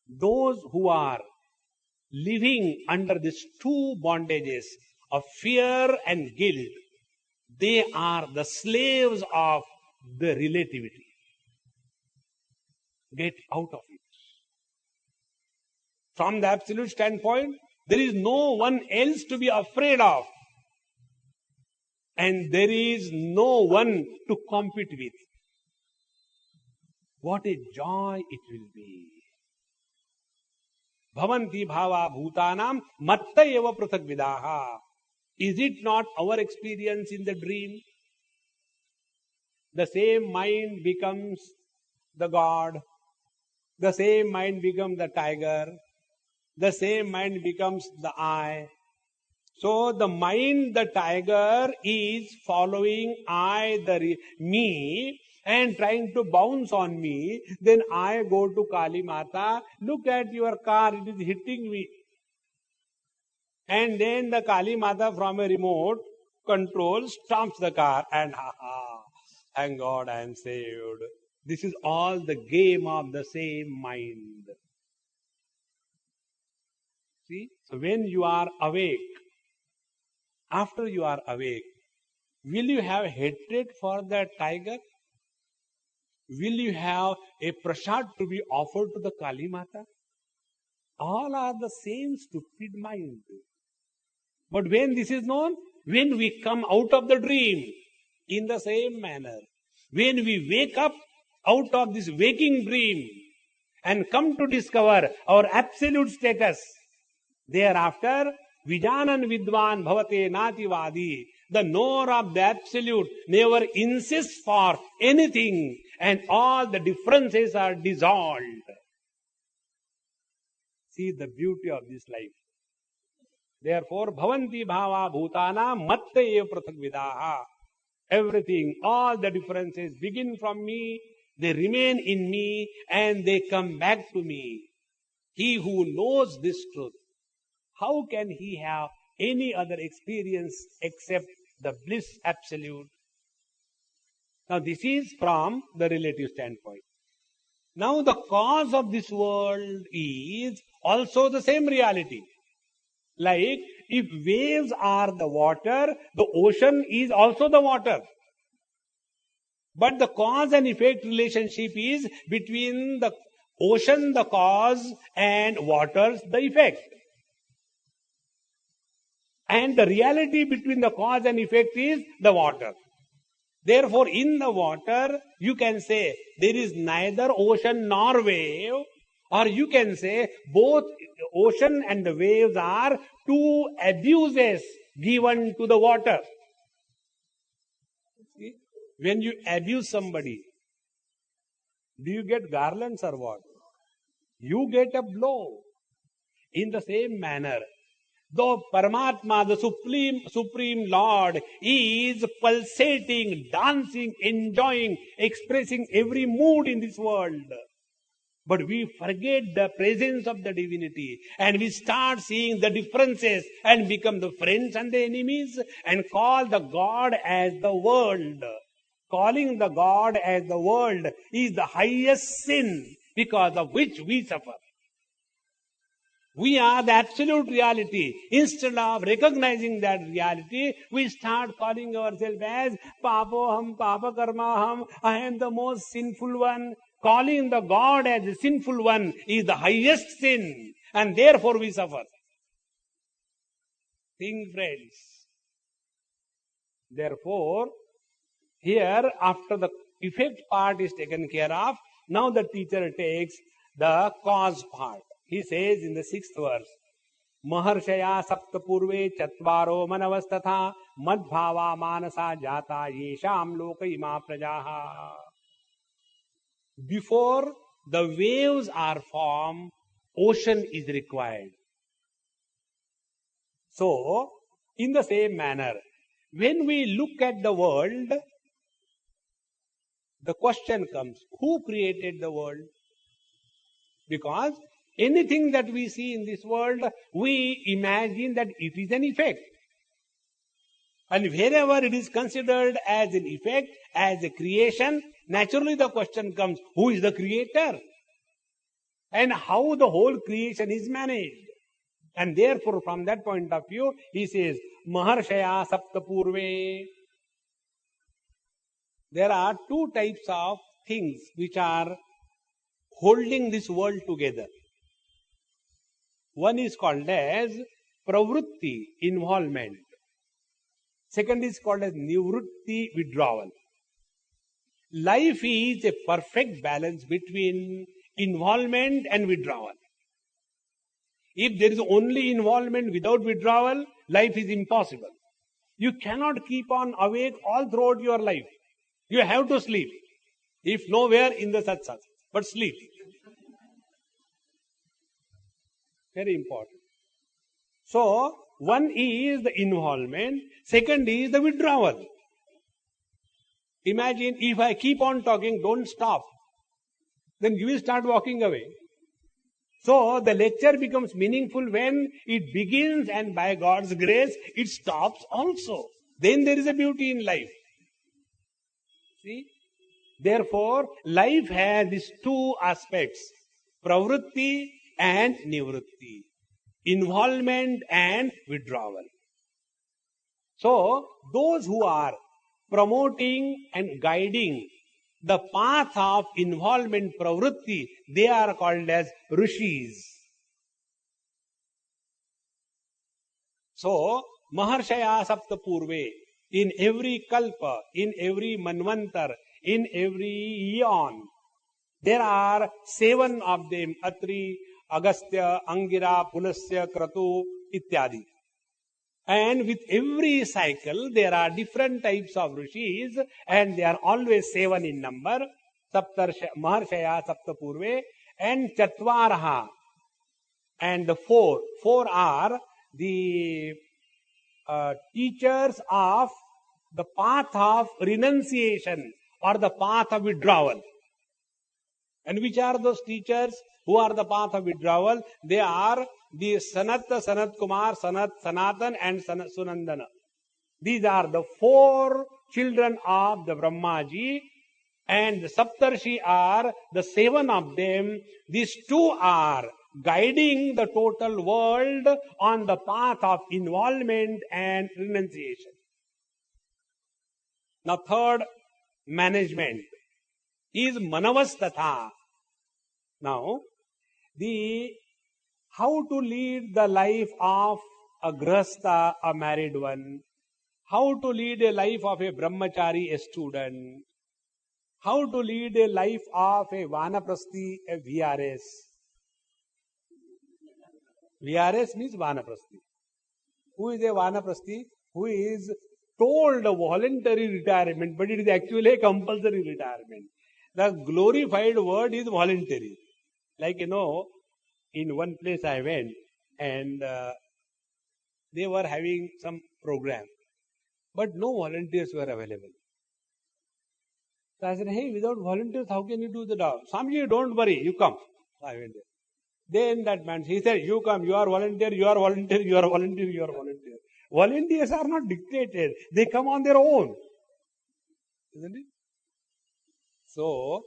Those who are living under these two bondages of fear and guilt, they are the slaves of the relativity. Get out of it. From the absolute standpoint, there is no one else to be afraid of. and there is no one to compete with. What a joy it will be. Bhavanti bhava bhutanam matta eva prathak vidaha. Is it not our experience in the dream? The same mind becomes the God. The same mind becomes the tiger. The same mind becomes the I. So the mind, the tiger, is following me, and trying to bounce on me. Then I go to Kali Mata, look at your car, it is hitting me. And then the Kali Mata from a remote control stops the car, and thank God I am saved. This is all the game of the same mind. See? So when you are awake, after you are awake, will you have hatred for the tiger? Will you have a prasad to be offered to the Kali Mata? All are the same stupid mind. But when this is known, when we come out of the dream, in the same manner, when we wake up out of this waking dream and come to discover our absolute status, thereafter, Vijanan Vidwan Bhavate Nativadi, the knower of the absolute never insists for anything, and all the differences are dissolved. See the beauty of this life. Therefore, Bhavanti Bhava Bhutana Matta Eva Prathak Vidaha. Everything, all the differences begin from me, they remain in me, and they come back to me. He who knows this truth, how can he have any other experience except the bliss absolute? Now this is from the relative standpoint. Now the cause of this world is also the same reality. Like if waves are the water, the ocean is also the water. But the cause and effect relationship is between the ocean, the cause, and waters, the effect. And the reality between the cause and effect is the water. Therefore, in the water, you can say there is neither ocean nor wave, or you can say both ocean and the waves are two abuses given to the water. See? When you abuse somebody, do you get garlands or what? You get a blow. In the same manner, though Paramatma, the Supreme Lord, is pulsating, dancing, enjoying, expressing every mood in this world, but we forget the presence of the divinity, and we start seeing the differences and become the friends and the enemies, and call the God as the world. Calling the God as the world is the highest sin, because of which we suffer. We are the absolute reality. Instead of recognizing that reality, we start calling ourselves as Papoham, Papa Karmaham, I am the most sinful one. Calling the God as the sinful one is the highest sin, and therefore we suffer. Think, friends. Therefore, here after the effect part is taken care of, now the teacher takes the cause part. He says in the 6th verse, Maharshaya sapta purve chatvaro manavastatha madbhava manasa jata yesham loka ima prajaha. Before the waves are formed, ocean is required. So, in the same manner, when we look at the world, the question comes, who created the world? Because anything that we see in this world, we imagine that it is an effect. And wherever it is considered as an effect, as a creation, naturally the question comes, who is the creator? And how the whole creation is managed. And therefore, from that point of view, he says, Maharshaya sapta purve. There are two types of things which are holding this world together. One is called as pravrutti, involvement. Second is called as nivrutti, withdrawal. Life is a perfect balance between involvement and withdrawal. If there is only involvement without withdrawal, life is impossible. You cannot keep on awake all throughout your life. You have to sleep. If nowhere in the satsang, but sleep. Very important. So, one is the involvement, second is the withdrawal. Imagine if I keep on talking, don't stop, then you will start walking away. So, the lecture becomes meaningful when it begins and by God's grace, it stops also. Then there is a beauty in life. See? Therefore, life has these two aspects, pravrutti and nivrutti, involvement and withdrawal. So, those who are promoting and guiding the path of involvement pravrutti, they are called as rishis. So, maharshaya sapta purve, in every kalpa, in every manvantar, in every eon, there are 7 of them, Atri, Agastya, Angira, Pulasya, Kratu, ityadi. And with every cycle, there are different types of rishis, and they are always 7 in number. Maharshaya sapta purve, and chatvaraha, and the 4. 4 are the teachers of the path of renunciation or the path of withdrawal. And which are those teachers who are the path of withdrawal? They are the Sanat, Sanat Kumar, Sanat, Sanatan and Sunandana. These are the 4 children of the Brahmaji, and the Saptarshi are the 7 of them. These 2 are guiding the total world on the path of involvement and renunciation. Now, third, management is manavastatha. Now, how to lead the life of a grahastha, a married one, how to lead a life of a brahmachari, a student, how to lead a life of a vanaprasthi, a VRS. VRS means vanaprasthi. Who is a vanaprasthi? Who is told a voluntary retirement, but it is actually a compulsory retirement. The glorified word is voluntary. Like, in one place I went, and they were having some program, but no volunteers were available. So I said, hey, without volunteers, how can you do the job? Swamiji, don't worry, you come. So I went there. Then that man, he said, you come, you are volunteer, you are volunteer, you are volunteer, you are volunteer. Volunteers are not dictated. They come on their own. Isn't it? So,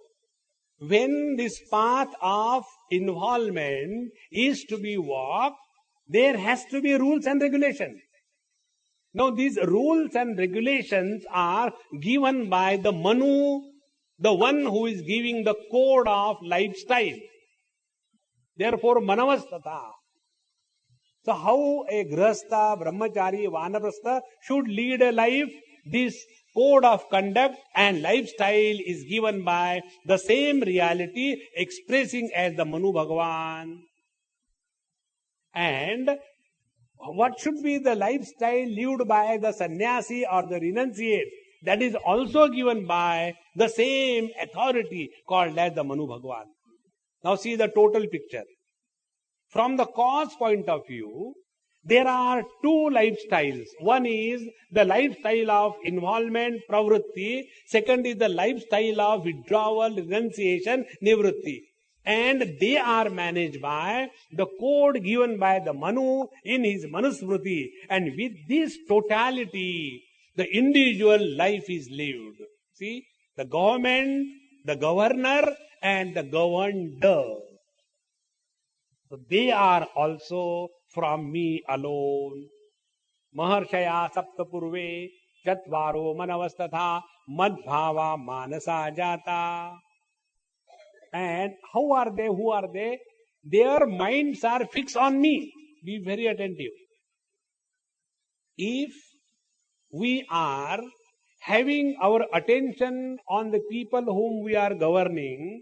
when this path of involvement is to be walked, there has to be rules and regulations. Now, these rules and regulations are given by the Manu, the one who is giving the code of lifestyle. Therefore, manavastata. So, how a grahastha, brahmachari, vanaprastha should lead a life, this code of conduct and lifestyle is given by the same reality expressing as the Manu Bhagavan. And what should be the lifestyle lived by the sannyasi or the renunciate? That is also given by the same authority called as the Manu Bhagavan. Now see the total picture. From the cause point of view, there are 2 lifestyles. One is the lifestyle of involvement, pravrutti. Second is the lifestyle of withdrawal, renunciation, nivrutti. And they are managed by the code given by the Manu in his Manusmriti. And with this totality, the individual life is lived. See, the government, the governor, and the governed. So they are also from me alone. Maharshaya sapta purve chatvaro manavastatha madbhava manasa jata. And how are they? Who are they? Their minds are fixed on me. Be very attentive. If we are having our attention on the people whom we are governing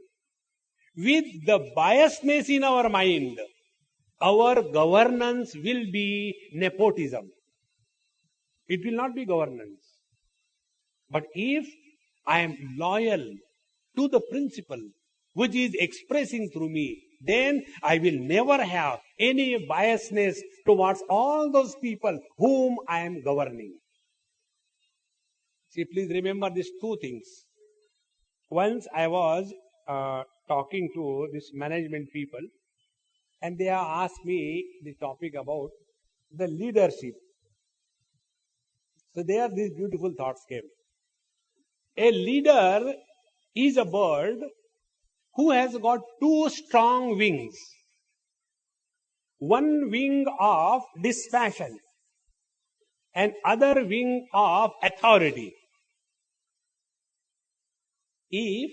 with the biasness in our mind, our governance will be nepotism. It will not be governance. But if I am loyal to the principle which is expressing through me, then I will never have any biasness towards all those people whom I am governing. See, please remember these two things. Once I was talking to this management people, and they have asked me the topic about the leadership. So there these beautiful thoughts came. A leader is a bird who has got two strong wings. One wing of dispassion and other wing of authority. If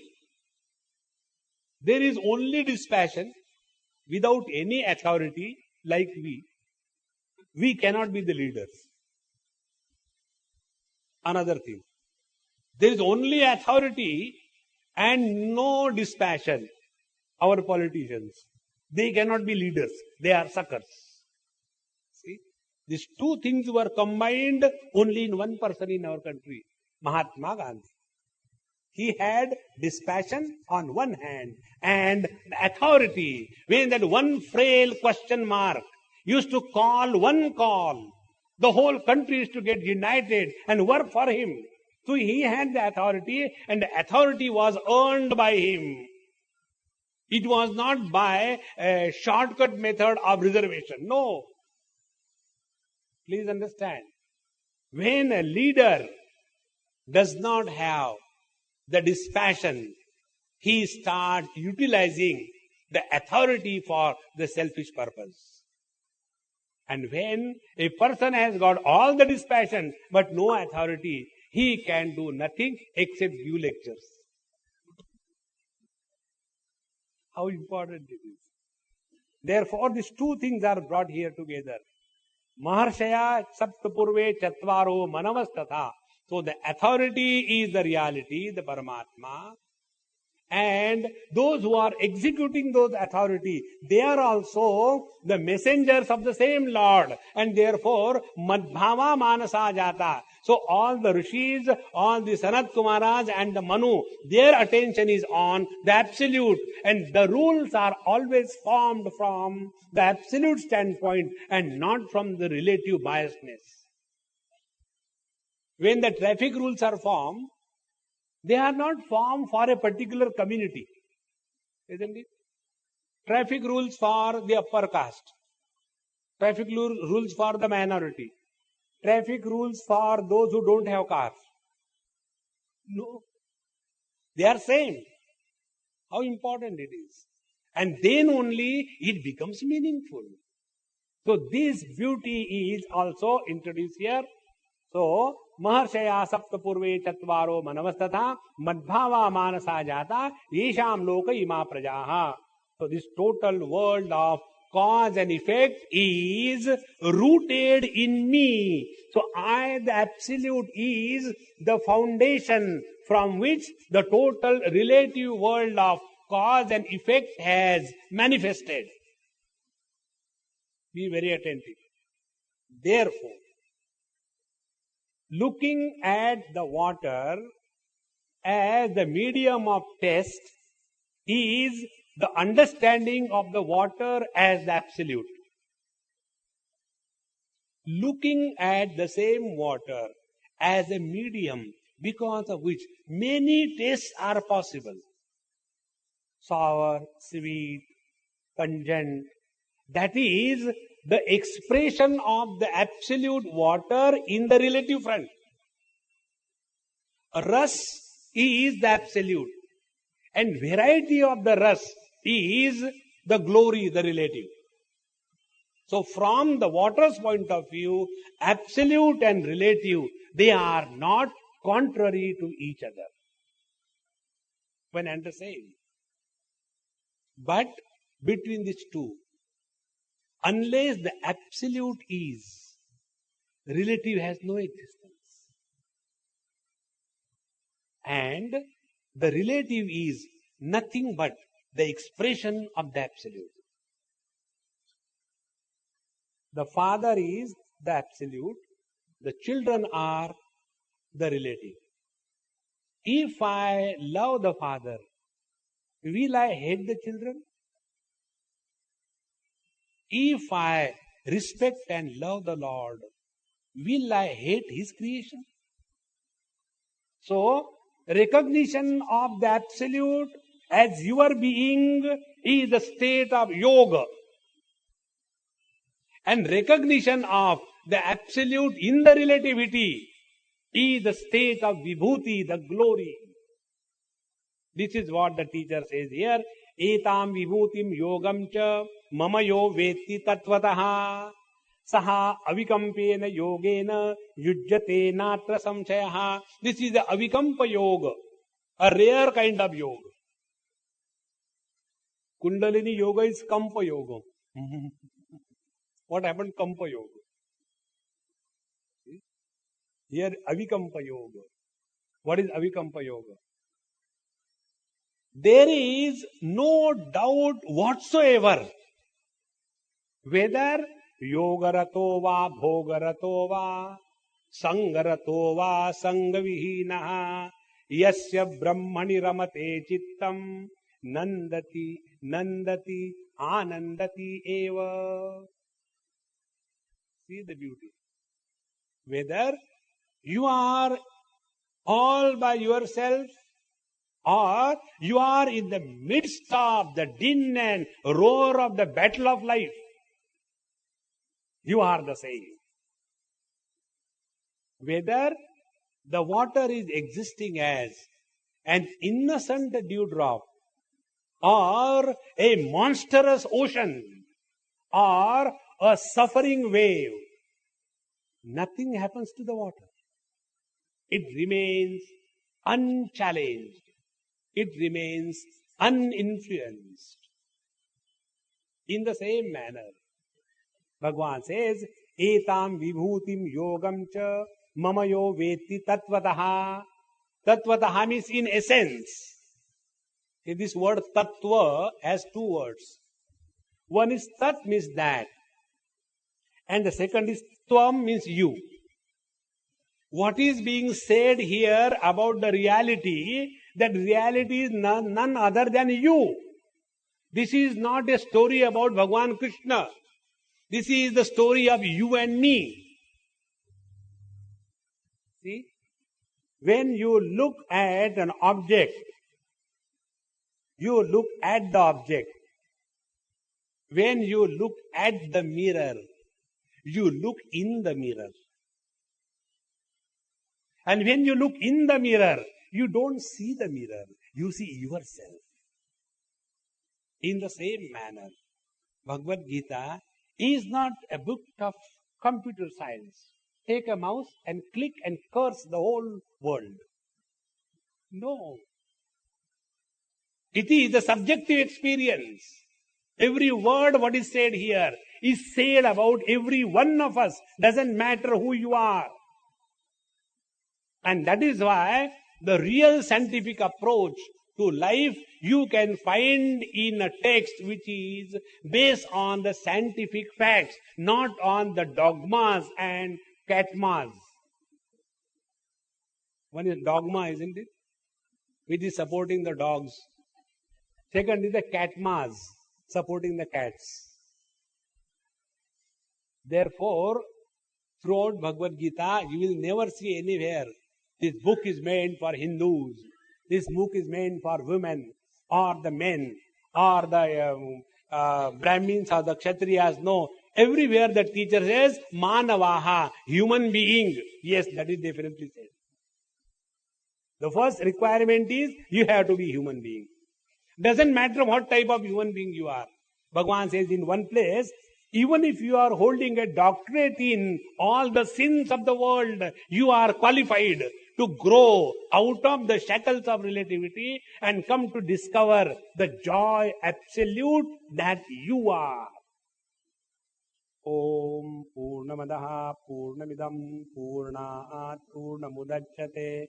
there is only dispassion without any authority like we cannot be the leaders. Another thing, there is only authority and no dispassion. Our politicians, they cannot be leaders. They are suckers. See, these two things were combined only in one person in our country, Mahatma Gandhi. He had dispassion on one hand and authority. When that one frail question mark used to call one call, the whole country used to get united and work for him. So he had the authority, and the authority was earned by him. It was not by a shortcut method of reservation. No. Please understand. When a leader does not have the dispassion, he starts utilizing the authority for the selfish purpose. And when a person has got all the dispassion but no authority, he can do nothing except give lectures. How important it is. Therefore, these two things are brought here together. Maharshaya saptapurve chatvaro manavastatha. So the authority is the reality, the Paramatma. And those who are executing those authority, they are also the messengers of the same Lord. And therefore, madbhava manasa jata. So all the rishis, all the Sanat Kumaras and the Manu, their attention is on the absolute. And the rules are always formed from the absolute standpoint and not from the relative biasness. When the traffic rules are formed, they are not formed for a particular community. Isn't it? Traffic rules for the upper caste. Traffic rules for the minority. Traffic rules for those who don't have cars. No. They are same. How important it is. And then only it becomes meaningful. So this beauty is also introduced here. So, Maharshaya saptapurve chatvaro manavastatha madbhava manasa jata yesham loka ima prajaha. So this total world of cause and effect is rooted in me. So I, the absolute, is the foundation from which the total relative world of cause and effect has manifested. Be very attentive. Therefore, looking at the water as the medium of test is the understanding of the water as the absolute. Looking at the same water as a medium because of which many tastes are possible. Sour, sweet, pungent. That is the expression of the absolute water in the relative front. Ras is the absolute. And variety of the ras is the glory, the relative. So from the water's point of view, absolute and relative, they are not contrary to each other. When and the same. But between these two, unless the absolute is, relative has no existence. And the relative is nothing but the expression of the absolute. The father is the absolute, the children are the relative. If I love the father, will I hate the children? If I respect and love the Lord, will I hate His creation? So, recognition of the absolute as your being is the state of yoga. And recognition of the absolute in the relativity is the state of vibhuti, the glory. This is what the teacher says here. Etam vibhutim yogam cha mama yo veti tatvataha saha avikampena yogena yujjate natra samchayaha. This is the avikampa yoga, a rare kind of yoga. Kundalini yoga is kampa yoga. What happened kampa yoga? Here avikampa yoga. What is avikampa yoga? There is no doubt whatsoever whether yogarato va bhogarato va sangarato va sangavihinaha yasya brahmani ramate chittam nandati nandati anandati eva. See the beauty. Whether you are all by yourself or you are in the midst of the din and roar of the battle of life, you are the same. Whether the water is existing as an innocent dewdrop or a monstrous ocean or a suffering wave, nothing happens to the water. It remains unchallenged. It remains uninfluenced. In the same manner, Bhagavan says, Etam vibhutim yogam cha mamayo veti tatvataha. Tatvataha means in essence. This word tattva has two words. One is tat means that. And the second is tvam means you. What is being said here about the reality, that reality is none other than you. This is not a story about Bhagavan Krishna. This is the story of you and me. See? When you look at an object, you look at the object. When you look at the mirror, you look in the mirror. And when you look in the mirror, you don't see the mirror, you see yourself. In the same manner, Bhagavad Gita is not a book of computer science. Take a mouse and click and curse the whole world. No. It is the subjective experience. Every word what is said here is said about every one of us. Doesn't matter who you are. And that is why the real scientific approach to life you can find in a text which is based on the scientific facts, not on the dogmas and catmas. One is dogma, isn't it? Which is supporting the dogs. Second is the catmas, supporting the cats. Therefore, throughout Bhagavad Gita, you will never see anywhere this book is meant for Hindus, this book is meant for women, or the men, or the Brahmins or the Kshatriyas. No. Everywhere the teacher says, Manavaha, human being. Yes, that is definitely said. The first requirement is, you have to be human being. Doesn't matter what type of human being you are. Bhagavan says in one place, even if you are holding a doctorate in all the sins of the world, you are qualified to grow out of the shackles of relativity and come to discover the joy absolute that you are. Om Purnamadaha Purnamidam Purnaat Purnamudachyate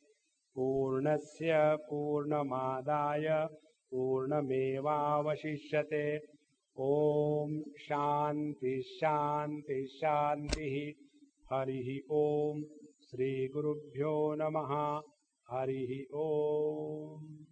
पूर्णस्य पूर्णमादाय पूर्णमेवावशिष्यते। ओम शांति शांति शांति। हरि ओम। श्री गुरुभ्यो नमः। हरि ओम।